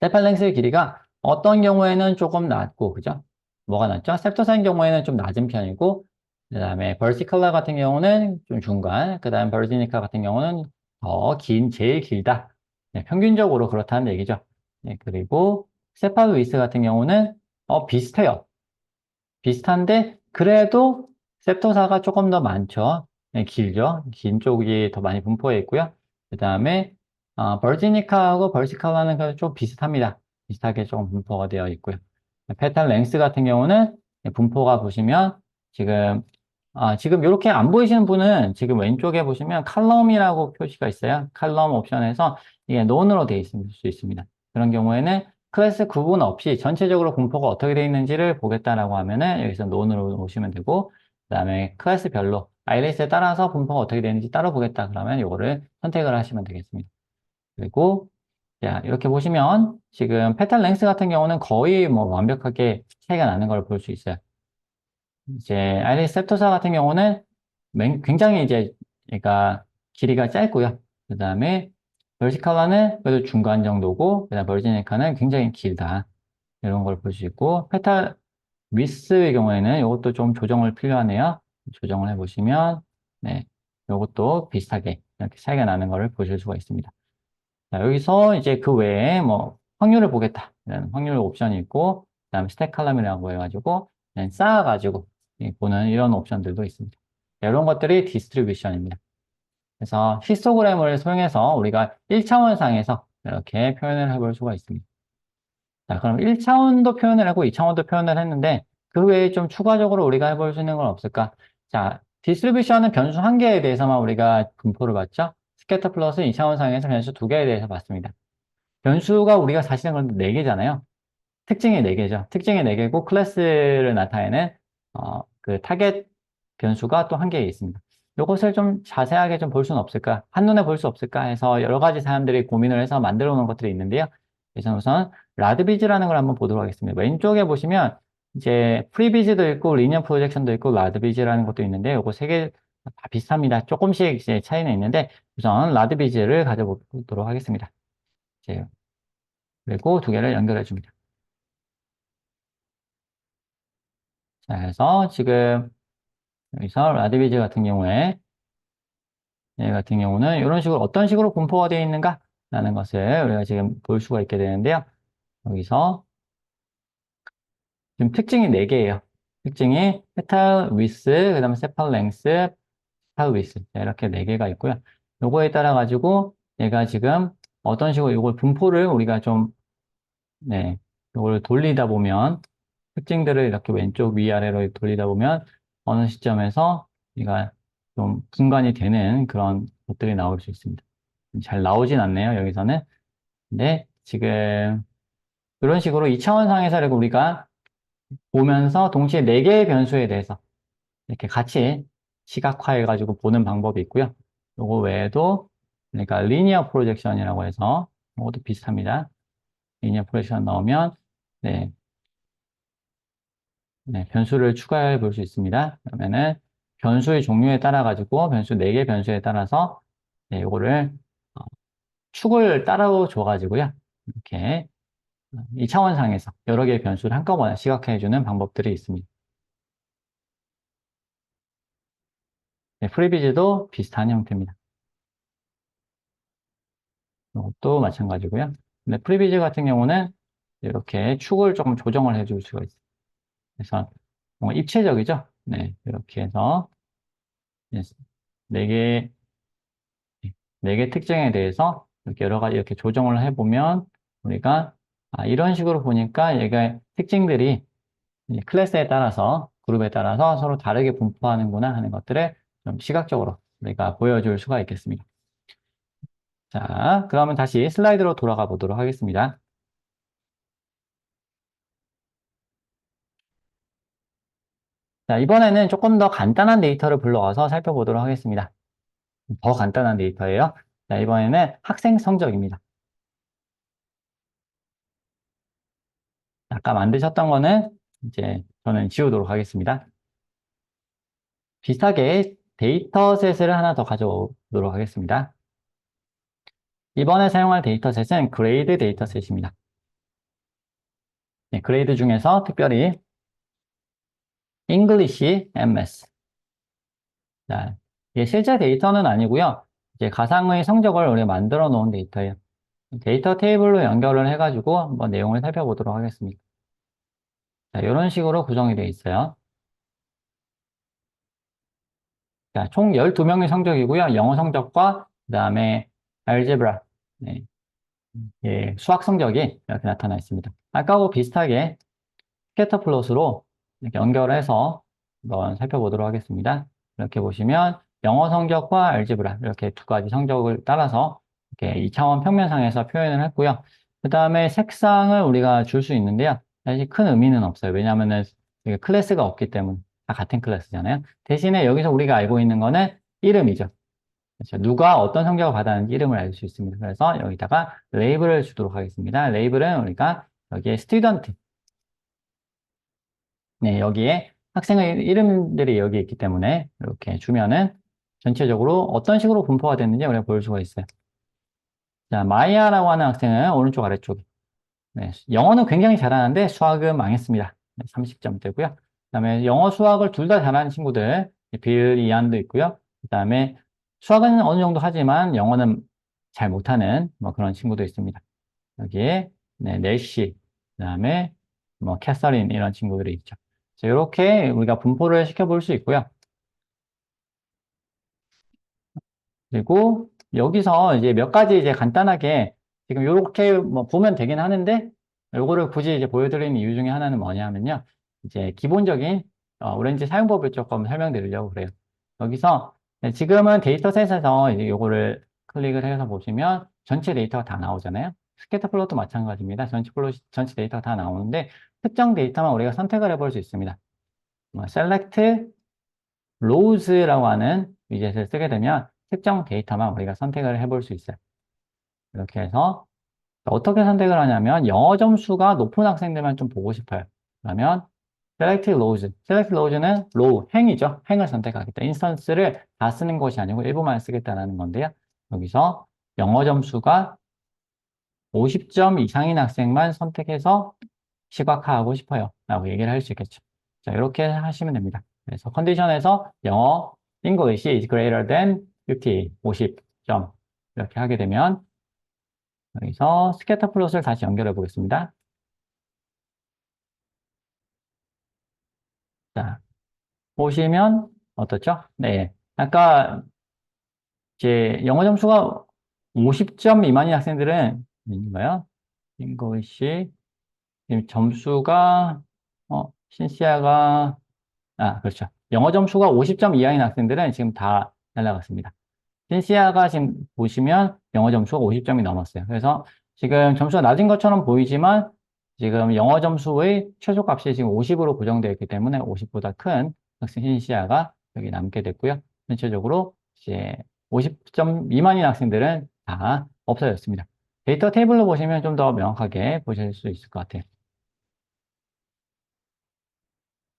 세팔랭스의 길이가 어떤 경우에는 조금 낮고, 그죠? 뭐가 낮죠? 셉터사인 경우에는 좀 낮은 편이고, 그 다음에 벌시컬라 같은 경우는 좀 중간, 그 다음 벌지니카 같은 경우는 제일 길다. 네, 평균적으로 그렇다는 얘기죠. 네, 그리고 세팔루이스 같은 경우는 비슷해요. 비슷한데 그래도 셉토사가 조금 더 많죠. 네, 길죠. 긴 쪽이 더 많이 분포해 있고요. 그 다음에 버지니카하고 벌시칼라는 좀 비슷합니다. 비슷하게 조금 분포가 되어 있고요. 페탈 랭스 같은 경우는 분포가 보시면 지금 지금 이렇게 안 보이시는 분은 지금 왼쪽에 보시면 칼럼이라고 표시가 있어요. 칼럼 옵션에서 이게 논으로 되어 있을 수 있습니다. 그런 경우에는 클래스 구분 없이 전체적으로 분포가 어떻게 되어 있는지를 보겠다라고 하면은 여기서 논으로 오시면 되고, 그 다음에 클래스별로 아이리스에 따라서 분포가 어떻게 되는지 따로 보겠다 그러면 이거를 선택을 하시면 되겠습니다. 그리고 자, 이렇게 보시면 지금 페탈 랭스 같은 경우는 거의 뭐 완벽하게 차이가 나는 걸 볼 수 있어요. 이제 아이리스 셉토사 같은 경우는 굉장히 이제 얘가 길이가 짧고요. 그 다음에 벌시칼라는 그래도 중간 정도고, 그 다음 벌지니카는 굉장히 길다. 이런 걸 볼 수 있고, 페탈 위스의 경우에는 이것도 좀 조정을 필요하네요. 조정을 해보시면, 네, 이것도 비슷하게 이렇게 차이가 나는 것을 보실 수가 있습니다. 자, 여기서 이제 그 외에 뭐 확률을 보겠다. 이런 확률 옵션이 있고, 그 다음에 스택 칼럼이라고 해가지고, 그냥 쌓아가지고 보는 이런 옵션들도 있습니다. 자, 이런 것들이 디스트리뷰션입니다. 그래서 히스토그램을 사용해서 우리가 1차원상에서 이렇게 표현을 해볼 수가 있습니다. 자, 그럼 1차원도 표현을 하고 2차원도 표현을 했는데 그 외에 좀 추가적으로 우리가 해볼 수 있는 건 없을까? 자, 디스트리뷰션은 변수 한 개에 대해서만 우리가 분포를 봤죠? 스캐터 플러스 2차원상에서 변수 두 개에 대해서 봤습니다. 변수가 우리가 사실은 그런데 네 개잖아요. 특징이 네 개죠. 특징이 네 개고 클래스를 나타내는 그 타겟 변수가 또 한 개 있습니다. 이것을 좀 자세하게 좀 볼 수는 없을까? 한눈에 볼 수 없을까 해서 여러 가지 사람들이 고민을 해서 만들어 놓은 것들이 있는데요. 그래서 우선 라드비즈라는 걸 한번 보도록 하겠습니다. 왼쪽에 보시면 이제 프리비즈도 있고 리니어 프로젝션도 있고 라드비즈라는 것도 있는데 이거 세 개 다 비슷합니다. 조금씩 이제 차이는 있는데 우선 라드비즈를 가져보도록 하겠습니다. 이제 그리고 두 개를 연결해 줍니다. 자, 그래서 지금 여기서 라디비즈 같은 경우에 얘 같은 경우는 이런 식으로 어떤 식으로 분포가 되어 있는가? 라는 것을 우리가 지금 볼 수가 있게 되는데요. 여기서 지금 특징이 4개예요. 특징이 페탈 위스, 그 다음에 세팔 랭스, 페탈 위스 이렇게 4개가 있고요. 요거에 따라 가지고 얘가 지금 어떤 식으로 이걸 분포를 우리가 좀 네, 이걸 돌리다 보면 특징들을 이렇게 왼쪽 위아래로 돌리다 보면 어느 시점에서 얘가 좀 분간이 되는 그런 것들이 나올 수 있습니다. 잘 나오진 않네요, 여기서는. 근데 지금 이런 식으로 2차원상에서 이렇게 우리가 보면서 동시에 4개의 변수에 대해서 이렇게 같이 시각화해가지고 보는 방법이 있고요. 요거 외에도 그러니까 리니어 프로젝션이라고 해서 이것도 비슷합니다. 리니어 프로젝션 넣으면 네, 네, 변수를 추가해 볼 수 있습니다. 그러면은 변수의 종류에 따라 가지고 변수 4개 변수에 따라서 네, 요거를 어, 축을 따라 줘 가지고요. 이렇게 2차원상에서 여러 개의 변수를 한꺼번에 시각화해 주는 방법들이 있습니다. 네, 프리비즈도 비슷한 형태입니다. 이것도 마찬가지고요. 근데 프리비즈 같은 경우는 이렇게 축을 조금 조정을 해줄 수가 있어요. 그래서 뭔가 입체적이죠? 네, 이렇게 해서 네, 4개, 4개 특징에 대해서 이렇게 여러 가지 이렇게 조정을 해보면 우리가 이런 식으로 보니까 얘가 특징들이 이제 클래스에 따라서 그룹에 따라서 서로 다르게 분포하는구나 하는 것들을 좀 시각적으로 우리가 보여줄 수가 있겠습니다. 자, 그러면 다시 슬라이드로 돌아가 보도록 하겠습니다. 자, 이번에는 조금 더 간단한 데이터를 불러와서 살펴보도록 하겠습니다. 더 간단한 데이터예요. 자, 이번에는 학생 성적입니다. 아까 만드셨던 거는 이제 저는 지우도록 하겠습니다. 비슷하게 데이터셋을 하나 더 가져오도록 하겠습니다. 이번에 사용할 데이터셋은 그레이드 데이터셋입니다. 네, 그레이드 중에서 특별히 English MS. 자, 이게 실제 데이터는 아니고요. 이제 가상의 성적을 우리가 만들어 놓은 데이터예요. 데이터 테이블로 연결을 해가지고 한번 내용을 살펴보도록 하겠습니다. 자, 이런 식으로 구성이 되어 있어요. 자, 총 12명의 성적이고요. 영어 성적과 그다음에 알제브라, 네, 예, 수학 성적이 이렇게 나타나 있습니다. 아까하고 비슷하게 스캐터 플롯으로 이렇게 연결해서 한번 살펴보도록 하겠습니다. 이렇게 보시면 영어 성적과 알제브라 이렇게 두 가지 성적을 따라서 이렇게 2차원 평면상에서 표현을 했고요. 그 다음에 색상을 우리가 줄 수 있는데요. 사실 큰 의미는 없어요. 왜냐하면은 이게 클래스가 없기 때문에 다 같은 클래스잖아요. 대신에 여기서 우리가 알고 있는 거는 이름이죠. 그렇죠. 누가 어떤 성적을 받았는지 이름을 알 수 있습니다. 그래서 여기다가 레이블을 주도록 하겠습니다. 레이블은 우리가 여기에 스튜던트, 네, 여기에 학생의 이름들이 여기 있기 때문에 이렇게 주면은 전체적으로 어떤 식으로 분포가 됐는지 우리가 볼 수가 있어요. 자, 마이아라고 하는 학생은 오른쪽 아래쪽에. 네, 영어는 굉장히 잘하는데 수학은 망했습니다. 네, 30점대고요. 그다음에 영어, 수학을 둘 다 잘하는 친구들, 빌, 이안도 있고요. 그다음에 수학은 어느 정도 하지만 영어는 잘 못하는 뭐 그런 친구도 있습니다. 여기에 네, 넬시, 그다음에 뭐 캐서린 이런 친구들이 있죠. 이렇게 우리가 분포를 시켜볼 수 있고요. 그리고 여기서 이제 몇 가지 이제 간단하게 지금 이렇게 뭐 보면 되긴 하는데 요거를 굳이 이제 보여드리는 이유 중에 하나는 뭐냐면요. 이제 기본적인 오렌지 사용법을 조금 설명드리려고 그래요. 여기서 네, 지금은 데이터셋에서 이제 요거를 클릭을 해서 보시면 전체 데이터가 다 나오잖아요. 스캐터 플롯도 마찬가지입니다. 전체 플롯, 전체 데이터가 다 나오는데 특정 데이터만 우리가 선택을 해볼 수 있습니다. select rows라고 하는 위젯을 쓰게 되면 특정 데이터만 우리가 선택을 해볼 수 있어요. 이렇게 해서 어떻게 선택을 하냐면 영어 점수가 높은 학생들만 좀 보고 싶어요. 그러면 select rows. select rows는 row, 행이죠. 행을 선택하겠다. 인스턴스를 다 쓰는 것이 아니고 일부만 쓰겠다는 건데요. 여기서 영어 점수가 50점 이상인 학생만 선택해서 시각화하고 싶어요. 라고 얘기를 할 수 있겠죠. 자, 이렇게 하시면 됩니다. 그래서 컨디션에서 영어, English is greater than 50, 50점. 이렇게 하게 되면 여기서 스캐터 플롯을 다시 연결해 보겠습니다. 자, 보시면 어떻죠? 네. 아까 이제 영어 점수가 50점 미만인 학생들은 뭐인가요? English 지금 점수가 신시아가 그렇죠. 영어 점수가 50점 이하인 학생들은 지금 다 날라갔습니다. 신시아가 지금 보시면 영어 점수가 50점이 넘었어요. 그래서 지금 점수가 낮은 것처럼 보이지만 지금 영어 점수의 최소값이 지금 50으로 고정되어 있기 때문에 50보다 큰 학생 신시아가 여기 남게 됐고요. 전체적으로 이제 50점 미만인 학생들은 다 없어졌습니다. 데이터 테이블로 보시면 좀 더 명확하게 보실 수 있을 것 같아요.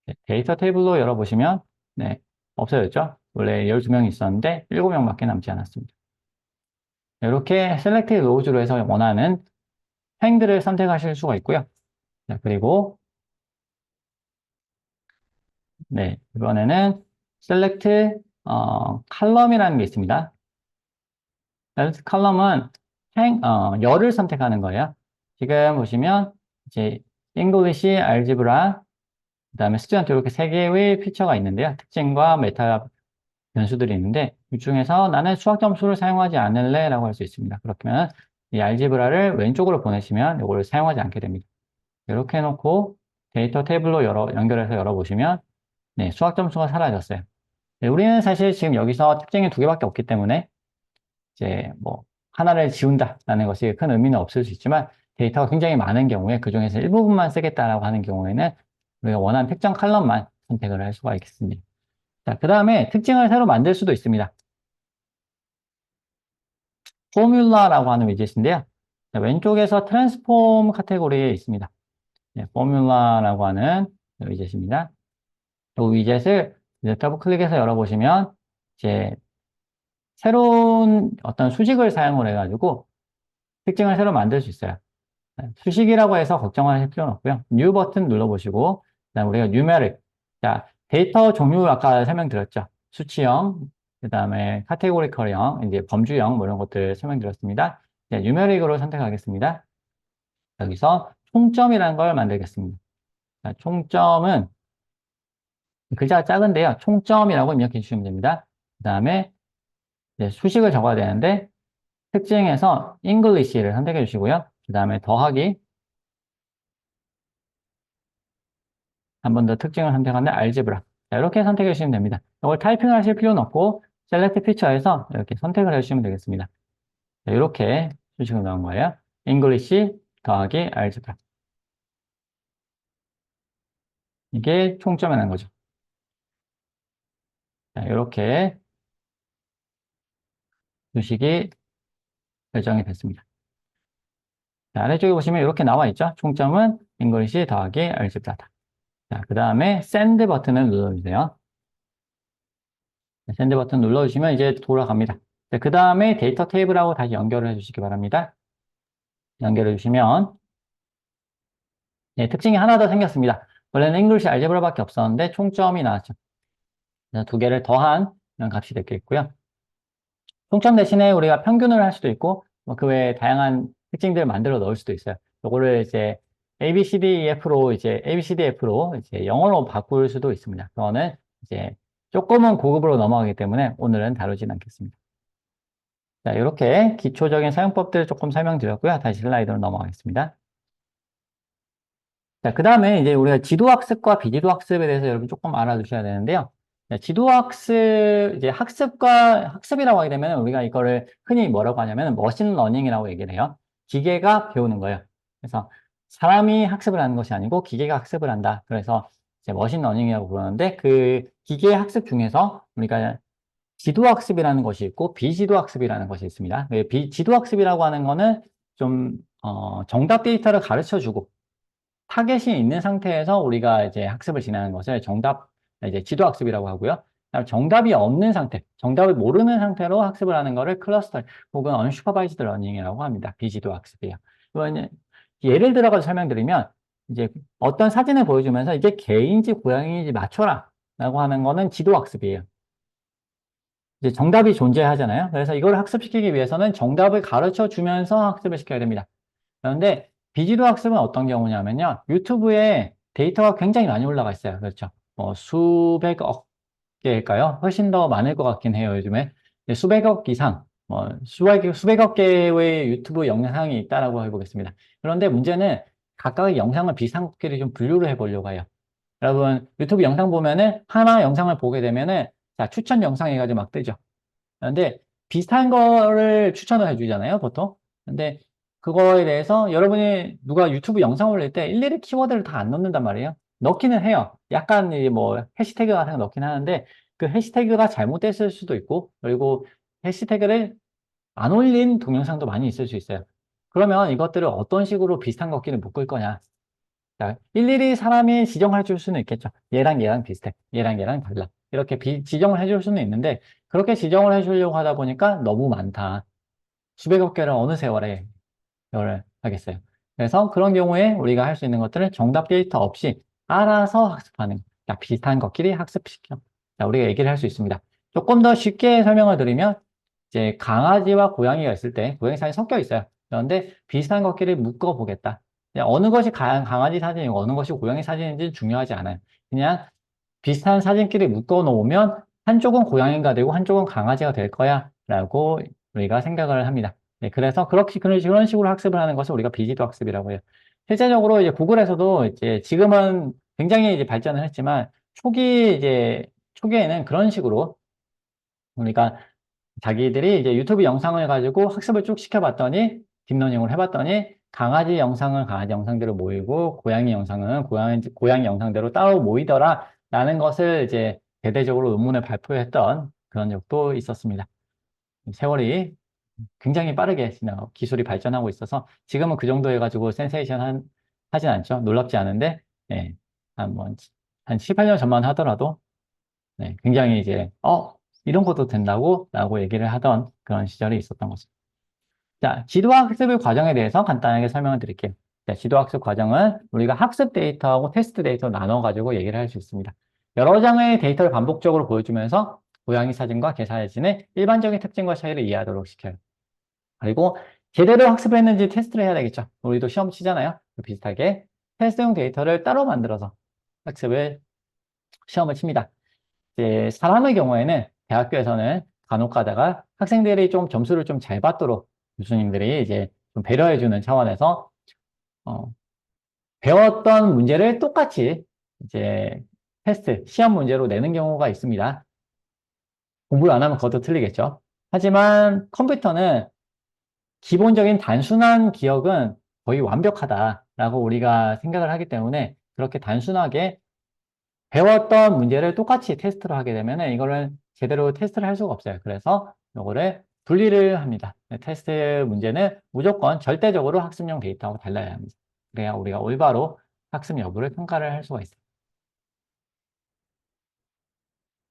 네, 데이터 테이블로 열어보시면 네, 없어졌죠? 원래 12명이 있었는데 7명밖에 남지 않았습니다. 이렇게 셀렉트 로우즈로 해서 원하는 행들을 선택하실 수가 있고요. 자, 그리고 네, 이번에는 셀렉트 칼럼이라는 게 있습니다. 셀렉트 칼럼은 열을 선택하는 거예요. 지금 보시면 이제 English, Algebra, 그다음에 스튜던트 이렇게 세 개의 피처가 있는데요. 특징과 메타 변수들이 있는데 이 중에서 나는 수학 점수를 사용하지 않을래 라고 할 수 있습니다. 그렇게 이 알지브라를 왼쪽으로 보내시면 이걸 사용하지 않게 됩니다. 이렇게 해놓고 데이터 테이블로 연결해서 열어보시면 네, 수학 점수가 사라졌어요. 네, 우리는 사실 지금 여기서 특징이 두 개밖에 없기 때문에 이제 뭐 하나를 지운다라는 것이 큰 의미는 없을 수 있지만 데이터가 굉장히 많은 경우에 그 중에서 일부분만 쓰겠다라고 하는 경우에는 우리가 원하는 특정 칼럼만 선택을 할 수가 있겠습니다. 자, 그 다음에 특징을 새로 만들 수도 있습니다. 포뮬라라고 하는 위젯인데요. 자, 왼쪽에서 트랜스폼 카테고리에 있습니다. 네, 포뮬라라고 하는 위젯입니다. 이 위젯을 이제 더블 클릭해서 열어보시면 이제 새로운 어떤 수식을 사용을 해가지고 특징을 새로 만들 수 있어요. 네, 수식이라고 해서 걱정하실 필요는 없고요. 뉴 버튼 눌러보시고 그다음 우리가 뉴메릭, 자 데이터 종류 아까 설명드렸죠. 수치형, 그다음에 카테고리컬형, 이제 범주형 뭐 이런 것들 설명드렸습니다. 네, 뉴메릭으로 선택하겠습니다. 여기서 총점이라는 걸 만들겠습니다. 자, 총점은 글자가 작은데요. 총점이라고 입력해 주시면 됩니다. 그다음에 수식을 적어야 되는데 특징에서 English를 선택해 주시고요. 그다음에 더하기 한 번 더 특징을 선택하는데 알제브라. 자, 이렇게 선택해 주시면 됩니다. 이걸 타이핑을 하실 필요는 없고 셀렉트 피처에서 이렇게 선택을 해주시면 되겠습니다. 자, 이렇게 수식을 넣은 거예요. English 더하기 알제브라. 이게 총점이라는 거죠. 자, 이렇게 수식이 결정이 됐습니다. 자, 아래쪽에 보시면 이렇게 나와 있죠. 총점은 English 더하기 알제브라다. 자, 그 다음에 send 버튼을 눌러주세요. 샌드 버튼 눌러주시면 이제 돌아갑니다. 그 다음에 데이터 테이블하고 다시 연결을 해주시기 바랍니다. 연결해 주시면 네, 특징이 하나 더 생겼습니다. 원래는 잉글리시 알제브라밖에 없었는데 총점이 나왔죠. 그래서 두 개를 더한 이런 값이 됐겠고요. 총점 대신에 우리가 평균을 할 수도 있고 뭐그 외에 다양한 특징들을 만들어 넣을 수도 있어요. 이거를 이제 ABCDF로 이제 영어로 바꿀 수도 있습니다. 그거는 이제 조금은 고급으로 넘어가기 때문에 오늘은 다루진 않겠습니다. 자, 이렇게 기초적인 사용법들을 조금 설명드렸고요. 다시 슬라이드로 넘어가겠습니다. 자, 그 다음에 이제 우리가 지도학습과 비지도학습에 대해서 여러분 조금 알아두셔야 되는데요. 자, 지도학습, 이제 학습이라고 하게 되면 우리가 이거를 흔히 뭐라고 하냐면 머신러닝이라고 얘기를 해요. 기계가 배우는 거예요. 그래서 사람이 학습을 하는 것이 아니고 기계가 학습을 한다. 그래서 이제 머신러닝이라고 부르는데 그 기계 학습 중에서 우리가 지도학습이라는 것이 있고 비지도학습이라는 것이 있습니다. 지도학습이라고 하는 거는 좀 정답 데이터를 가르쳐 주고 타겟이 있는 상태에서 우리가 이제 학습을 진행하는 것을 이제 지도학습이라고 하고요. 정답이 없는 상태, 정답을 모르는 상태로 학습을 하는 것을 클러스터 혹은 언슈퍼바이즈드 러닝이라고 합니다. 비지도학습이에요. 그거는 예를 들어가지고 설명드리면, 이제 어떤 사진을 보여주면서 이게 개인지 고양이인지 맞춰라 라고 하는 거는 지도학습이에요. 이제 정답이 존재하잖아요. 그래서 이걸 학습시키기 위해서는 정답을 가르쳐 주면서 학습을 시켜야 됩니다. 그런데 비지도 학습은 어떤 경우냐면요. 유튜브에 데이터가 굉장히 많이 올라가 있어요. 그렇죠. 수백억 개일까요? 훨씬 더 많을 것 같긴 해요, 요즘에. 네, 수백억 이상, 수백억 개의 유튜브 영상이 있다라고 해보겠습니다. 그런데 문제는 각각의 영상을 비슷한 것끼리 좀 분류를 해보려고 해요. 여러분, 유튜브 영상 보면은, 하나 영상을 보게 되면은, 자, 추천 영상 해가지고 막 뜨죠. 근데 비슷한 거를 추천을 해주잖아요, 보통. 근데 그거에 대해서 여러분이 누가 유튜브 영상 올릴 때 일일이 키워드를 다 안 넣는단 말이에요. 넣기는 해요. 약간 이뭐 해시태그 같은 거 넣긴 하는데 그 해시태그가 잘못됐을 수도 있고 그리고 해시태그를 안 올린 동영상도 많이 있을 수 있어요. 그러면 이것들을 어떤 식으로 비슷한 것끼리 묶을 거냐. 자, 일일이 사람이 지정해 줄 수는 있겠죠. 얘랑 얘랑 비슷해. 얘랑 얘랑 달라. 이렇게 지정을 해줄 수는 있는데 그렇게 지정을 해주려고 하다 보니까 너무 많다. 수백억 개를 어느 세월에 이걸 하겠어요. 그래서 그런 경우에 우리가 할 수 있는 것들은 정답 데이터 없이 알아서 학습하는, 자, 비슷한 것끼리 학습시켜. 자, 우리가 얘기를 할 수 있습니다. 조금 더 쉽게 설명을 드리면 이제 강아지와 고양이가 있을 때 고양이 사진이 섞여 있어요. 그런데 비슷한 것끼리 묶어 보겠다. 어느 것이 강아지 사진이고 어느 것이 고양이 사진인지 중요하지 않아요. 그냥 비슷한 사진끼리 묶어 놓으면 한쪽은 고양이가 되고 한쪽은 강아지가 될 거야 라고 우리가 생각을 합니다. 네, 그래서 그런 식으로 학습을 하는 것을 우리가 비지도 학습이라고 해요. 실제적으로 이제 구글에서도 이제 지금은 굉장히 이제 발전을 했지만 초기에는 그런 식으로 우리가 자기들이 이제 유튜브 영상을 가지고 학습을 쭉 시켜봤더니 딥러닝을 해봤더니 강아지 영상은 강아지 영상대로 모이고 고양이 영상은 고양이 영상대로 따로 모이더라 라는 것을 이제 대대적으로 논문을 발표했던 그런 적도 있었습니다. 세월이 굉장히 빠르게 기술이 발전하고 있어서 지금은 그 정도 해가지고 하진 않죠. 놀랍지 않은데 예, 한 7, 8년 전만 하더라도 네, 굉장히 이제, 이런 것도 된다고? 라고 얘기를 하던 그런 시절이 있었던 거죠. 자, 지도학습의 과정에 대해서 간단하게 설명을 드릴게요. 자, 지도학습 과정은 우리가 학습 데이터하고 테스트 데이터 나눠가지고 얘기를 할 수 있습니다. 여러 장의 데이터를 반복적으로 보여주면서 고양이 사진과 개 사진의 일반적인 특징과 차이를 이해하도록 시켜요. 그리고 제대로 학습을 했는지 테스트를 해야 되겠죠. 우리도 시험 치잖아요. 비슷하게 테스트용 데이터를 따로 만들어서 시험을 칩니다. 이제 사람의 경우에는 대학교에서는 간혹 가다가 학생들이 좀 점수를 좀 잘 받도록 교수님들이 이제 좀 배려해주는 차원에서 어, 배웠던 문제를 똑같이 이제 시험 문제로 내는 경우가 있습니다. 공부를 안 하면 그것도 틀리겠죠. 하지만 컴퓨터는 기본적인 단순한 기억은 거의 완벽하다라고 우리가 생각을 하기 때문에 그렇게 단순하게 배웠던 문제를 똑같이 테스트를 하게 되면 이거를 제대로 테스트를 할 수가 없어요. 그래서 이거를 분리를 합니다. 테스트 문제는 무조건 절대적으로 학습용 데이터하고 달라야 합니다. 그래야 우리가 올바로 학습 여부를 평가를 할 수가 있어요.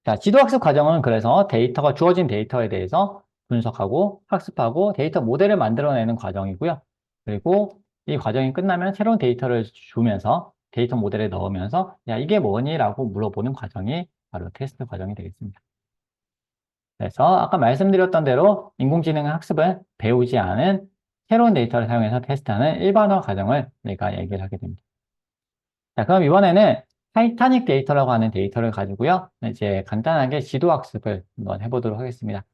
자, 지도학습 과정은 그래서 주어진 데이터에 대해서 분석하고 학습하고 데이터 모델을 만들어내는 과정이고요. 그리고 이 과정이 끝나면 새로운 데이터를 주면서 데이터 모델에 넣으면서 야, 이게 뭐니? 라고 물어보는 과정이 바로 테스트 과정이 되겠습니다. 그래서 아까 말씀드렸던 대로 인공지능 학습은 배우지 않은 새로운 데이터를 사용해서 테스트하는 일반화 과정을 우리가 얘기를 하게 됩니다. 자, 그럼 이번에는 타이타닉 데이터라고 하는 데이터를 가지고요. 이제 간단하게 지도 학습을 한번 해보도록 하겠습니다.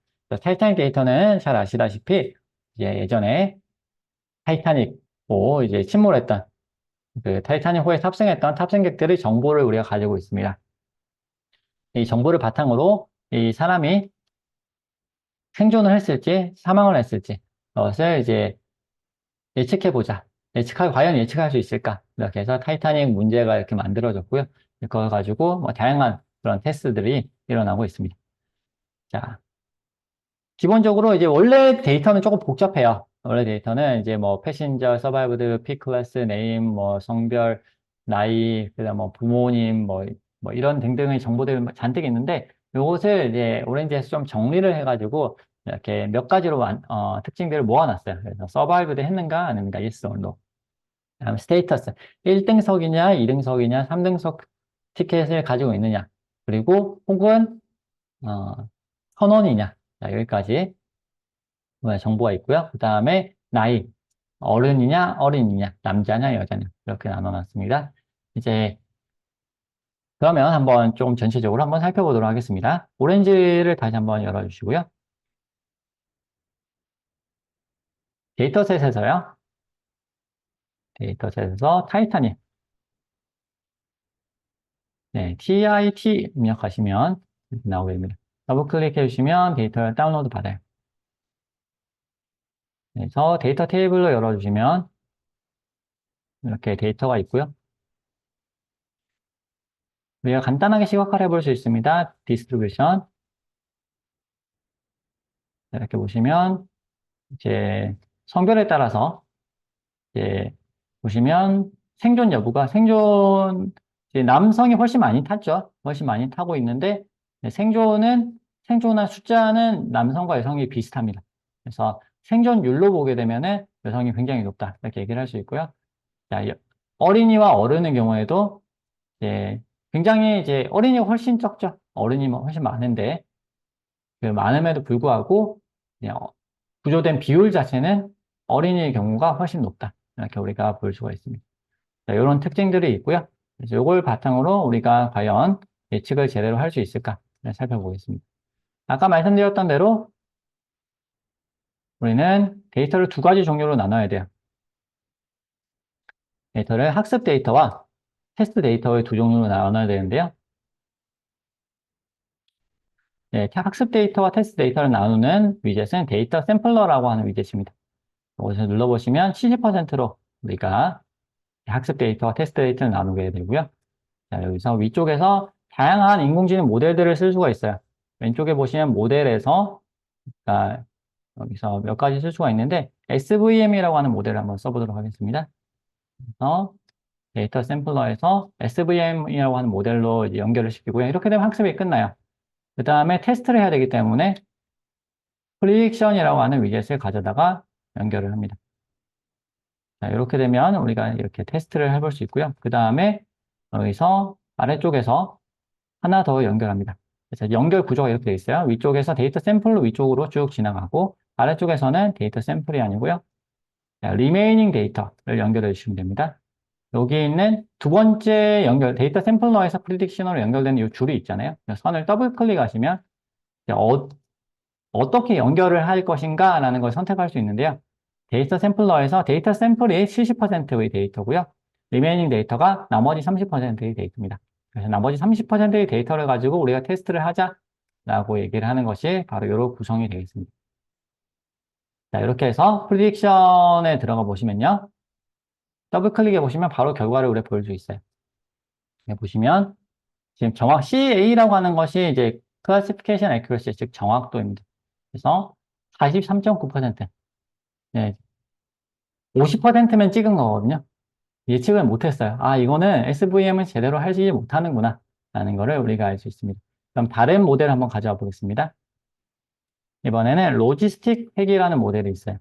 타이타닉 데이터는 잘 아시다시피 이제 예전에 타이타닉호 이제 침몰했던 그 타이타닉호에 탑승했던 탑승객들의 정보를 우리가 가지고 있습니다. 이 정보를 바탕으로 이 사람이 생존을 했을지 사망을 했을지 그것을 이제 예측해보자. 과연 예측할 수 있을까? 이렇게 해서 타이타닉 문제가 이렇게 만들어졌고요. 그걸 가지고 뭐 다양한 그런 테스트들이 일어나고 있습니다. 자, 기본적으로 이제 원래 데이터는 조금 복잡해요. 원래 데이터는 이제 뭐 패신저, 서바이브드, 피 클래스, 네임, 뭐 성별, 나이, 그다음 뭐 부모님, 뭐 이런 등등의 정보들이 잔뜩 있는데 요것을 이제 오렌지에서 좀 정리를 해가지고 이렇게 몇 가지로 특징들을 모아놨어요. 그래서 서바이브드 했는가, 아닌가, yes or no. 다음 스테이터스. 1등석이냐, 2등석이냐, 3등석 티켓을 가지고 있느냐. 그리고 혹은, 어, 선원이냐. 자, 여기까지 정보가 있고요. 그 다음에 나이. 어른이냐, 어린이냐, 남자냐, 여자냐. 이렇게 나눠놨습니다. 이제, 그러면 한번 좀 전체적으로 한번 살펴보도록 하겠습니다. 오렌지를 다시 한번 열어주시고요. 데이터셋에서요. 데이터셋에서 타이타닉. 네, TIT 입력하시면 이렇게 나오게 됩니다. 더블 클릭해 주시면 데이터를 다운로드 받아요. 그래서 데이터 테이블로 열어주시면 이렇게 데이터가 있고요. 우리가 간단하게 시각화를 해볼 수 있습니다. 디스트리뷰션. 이렇게 보시면 이제 성별에 따라서 이제 보시면 생존 여부가 이제 남성이 훨씬 많이 탔죠. 훨씬 많이 타고 있는데 생존한 숫자는 남성과 여성이 비슷합니다. 그래서 생존율로 보게 되면은 여성이 굉장히 높다. 이렇게 얘기를 할 수 있고요. 자, 어린이와 어른의 경우에도 이제 굉장히 이제 어린이가 훨씬 적죠. 어른이 훨씬 많은데 그 많음에도 불구하고 그냥 구조된 비율 자체는 어린이의 경우가 훨씬 높다. 이렇게 우리가 볼 수가 있습니다. 자, 이런 특징들이 있고요. 그래서 이걸 바탕으로 우리가 과연 예측을 제대로 할 수 있을까 살펴보겠습니다. 아까 말씀드렸던 대로 우리는 데이터를 두 가지 종류로 나눠야 돼요. 데이터를 학습 데이터와 테스트 데이터의 두 종류로 나눠야 되는데요. 네, 학습 데이터와 테스트 데이터를 나누는 위젯은 데이터 샘플러라고 하는 위젯입니다. 여기서 눌러보시면 70%로 우리가 학습 데이터와 테스트 데이터를 나누게 되고요. 자, 여기서 위쪽에서 다양한 인공지능 모델들을 쓸 수가 있어요. 왼쪽에 보시면 모델에서 여기서 몇 가지 쓸 수가 있는데 SVM이라고 하는 모델을 한번 써보도록 하겠습니다. 그래서 데이터 샘플러에서 SVM이라고 하는 모델로 이제 연결을 시키고요. 이렇게 되면 학습이 끝나요. 그 다음에 테스트를 해야 되기 때문에 프리딕션이라고 하는 위젯을 가져다가 연결을 합니다. 자, 이렇게 되면 우리가 이렇게 테스트를 해볼 수 있고요. 그 다음에 여기서 아래쪽에서 하나 더 연결합니다. 그래서 연결 구조가 이렇게 되어 있어요. 위쪽에서 데이터 샘플로 위쪽으로 쭉 지나가고 아래쪽에서는 데이터 샘플이 아니고요. 리메이닝 데이터를 연결해 주시면 됩니다. 여기 있는 두 번째 데이터 샘플러에서 프리딕셔너로 연결되는 이 줄이 있잖아요. 선을 더블 클릭하시면 어떻게 연결을 할 것인가 라는 걸 선택할 수 있는데요. 데이터 샘플러에서 데이터 샘플이 70%의 데이터고요. 리메이닝 데이터가 나머지 30%의 데이터입니다. 그래서 나머지 30%의 데이터를 가지고 우리가 테스트를 하자라고 얘기를 하는 것이 바로 이런 구성이 되어 있습니다. 자, 이렇게 해서 프리딕션에 들어가 보시면요. 더블 클릭해 보시면 바로 결과를 우리가 보일 수 있어요. 네, 보시면 지금 CA라고 하는 것이 이제 Classification Accuracy, 즉 정확도입니다. 그래서 43.9%. 네, 50%면 찍은 거거든요. 예측을 못했어요. 아, 이거는 SVM은 제대로 하지 못하는구나. 라는 거를 우리가 알 수 있습니다. 그럼 다른 모델 한번 가져와 보겠습니다. 이번에는 로지스틱 회계라는 모델이 있어요.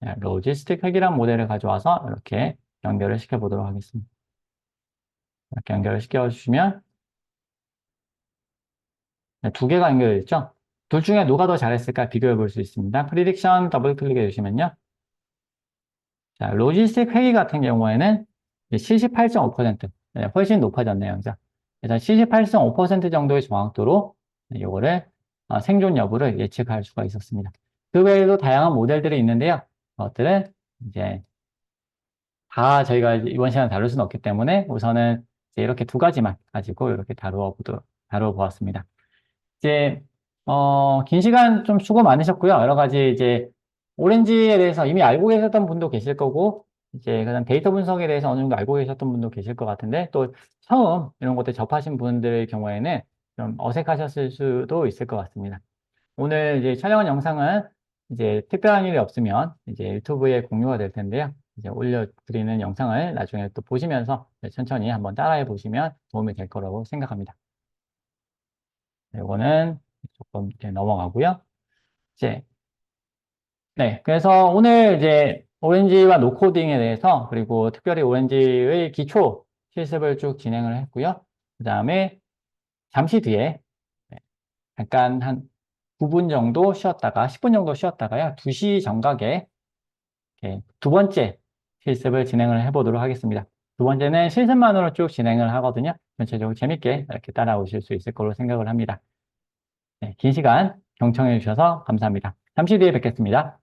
네, 로지스틱 회계라는 모델을 가져와서 이렇게 연결을 시켜보도록 하겠습니다. 이렇게 연결을 시켜주시면 네, 두 개가 연결되어 있죠? 둘 중에 누가 더 잘했을까 비교해 볼 수 있습니다. 프리딕션 더블 클릭해 주시면요. 자, 로지스틱 회계 같은 경우에는 78.5%, 네, 훨씬 높아졌네요. 그래서 78.5% 정도의 정확도로 이거를 생존 여부를 예측할 수가 있었습니다. 그 외에도 다양한 모델들이 있는데요. 그것들은 이제 다 저희가 이번 시간에 다룰 수는 없기 때문에 우선은 이제 이렇게 두 가지만 가지고 이렇게 다루어 보았습니다. 이제 긴 시간 좀 수고 많으셨고요. 여러 가지 이제 오렌지에 대해서 이미 알고 계셨던 분도 계실 거고 이제 그다음 데이터 분석에 대해서 어느 정도 알고 계셨던 분도 계실 것 같은데 또 처음 이런 것들 접하신 분들의 경우에는 좀 어색하셨을 수도 있을 것 같습니다. 오늘 이제 촬영한 영상은 이제 특별한 일이 없으면 이제 유튜브에 공유가 될 텐데요. 이제 올려드리는 영상을 나중에 또 보시면서 천천히 한번 따라해 보시면 도움이 될 거라고 생각합니다. 이거는 조금 이렇게 넘어가고요. 이제, 네. 그래서 오늘 이제 오렌지와 노코딩에 대해서, 그리고 특별히 오렌지의 기초 실습을 쭉 진행을 했고요. 그 다음에 잠시 뒤에 네, 잠깐 한 9분 정도 쉬었다가, 10분 정도 쉬었다가요. 2시 정각에 두 번째 실습을 진행을 해보도록 하겠습니다. 두 번째는 실습만으로 쭉 진행을 하거든요. 전체적으로 재밌게 이렇게 따라오실 수 있을 거로 생각을 합니다. 네, 긴 시간 경청해 주셔서 감사합니다. 잠시 뒤에 뵙겠습니다.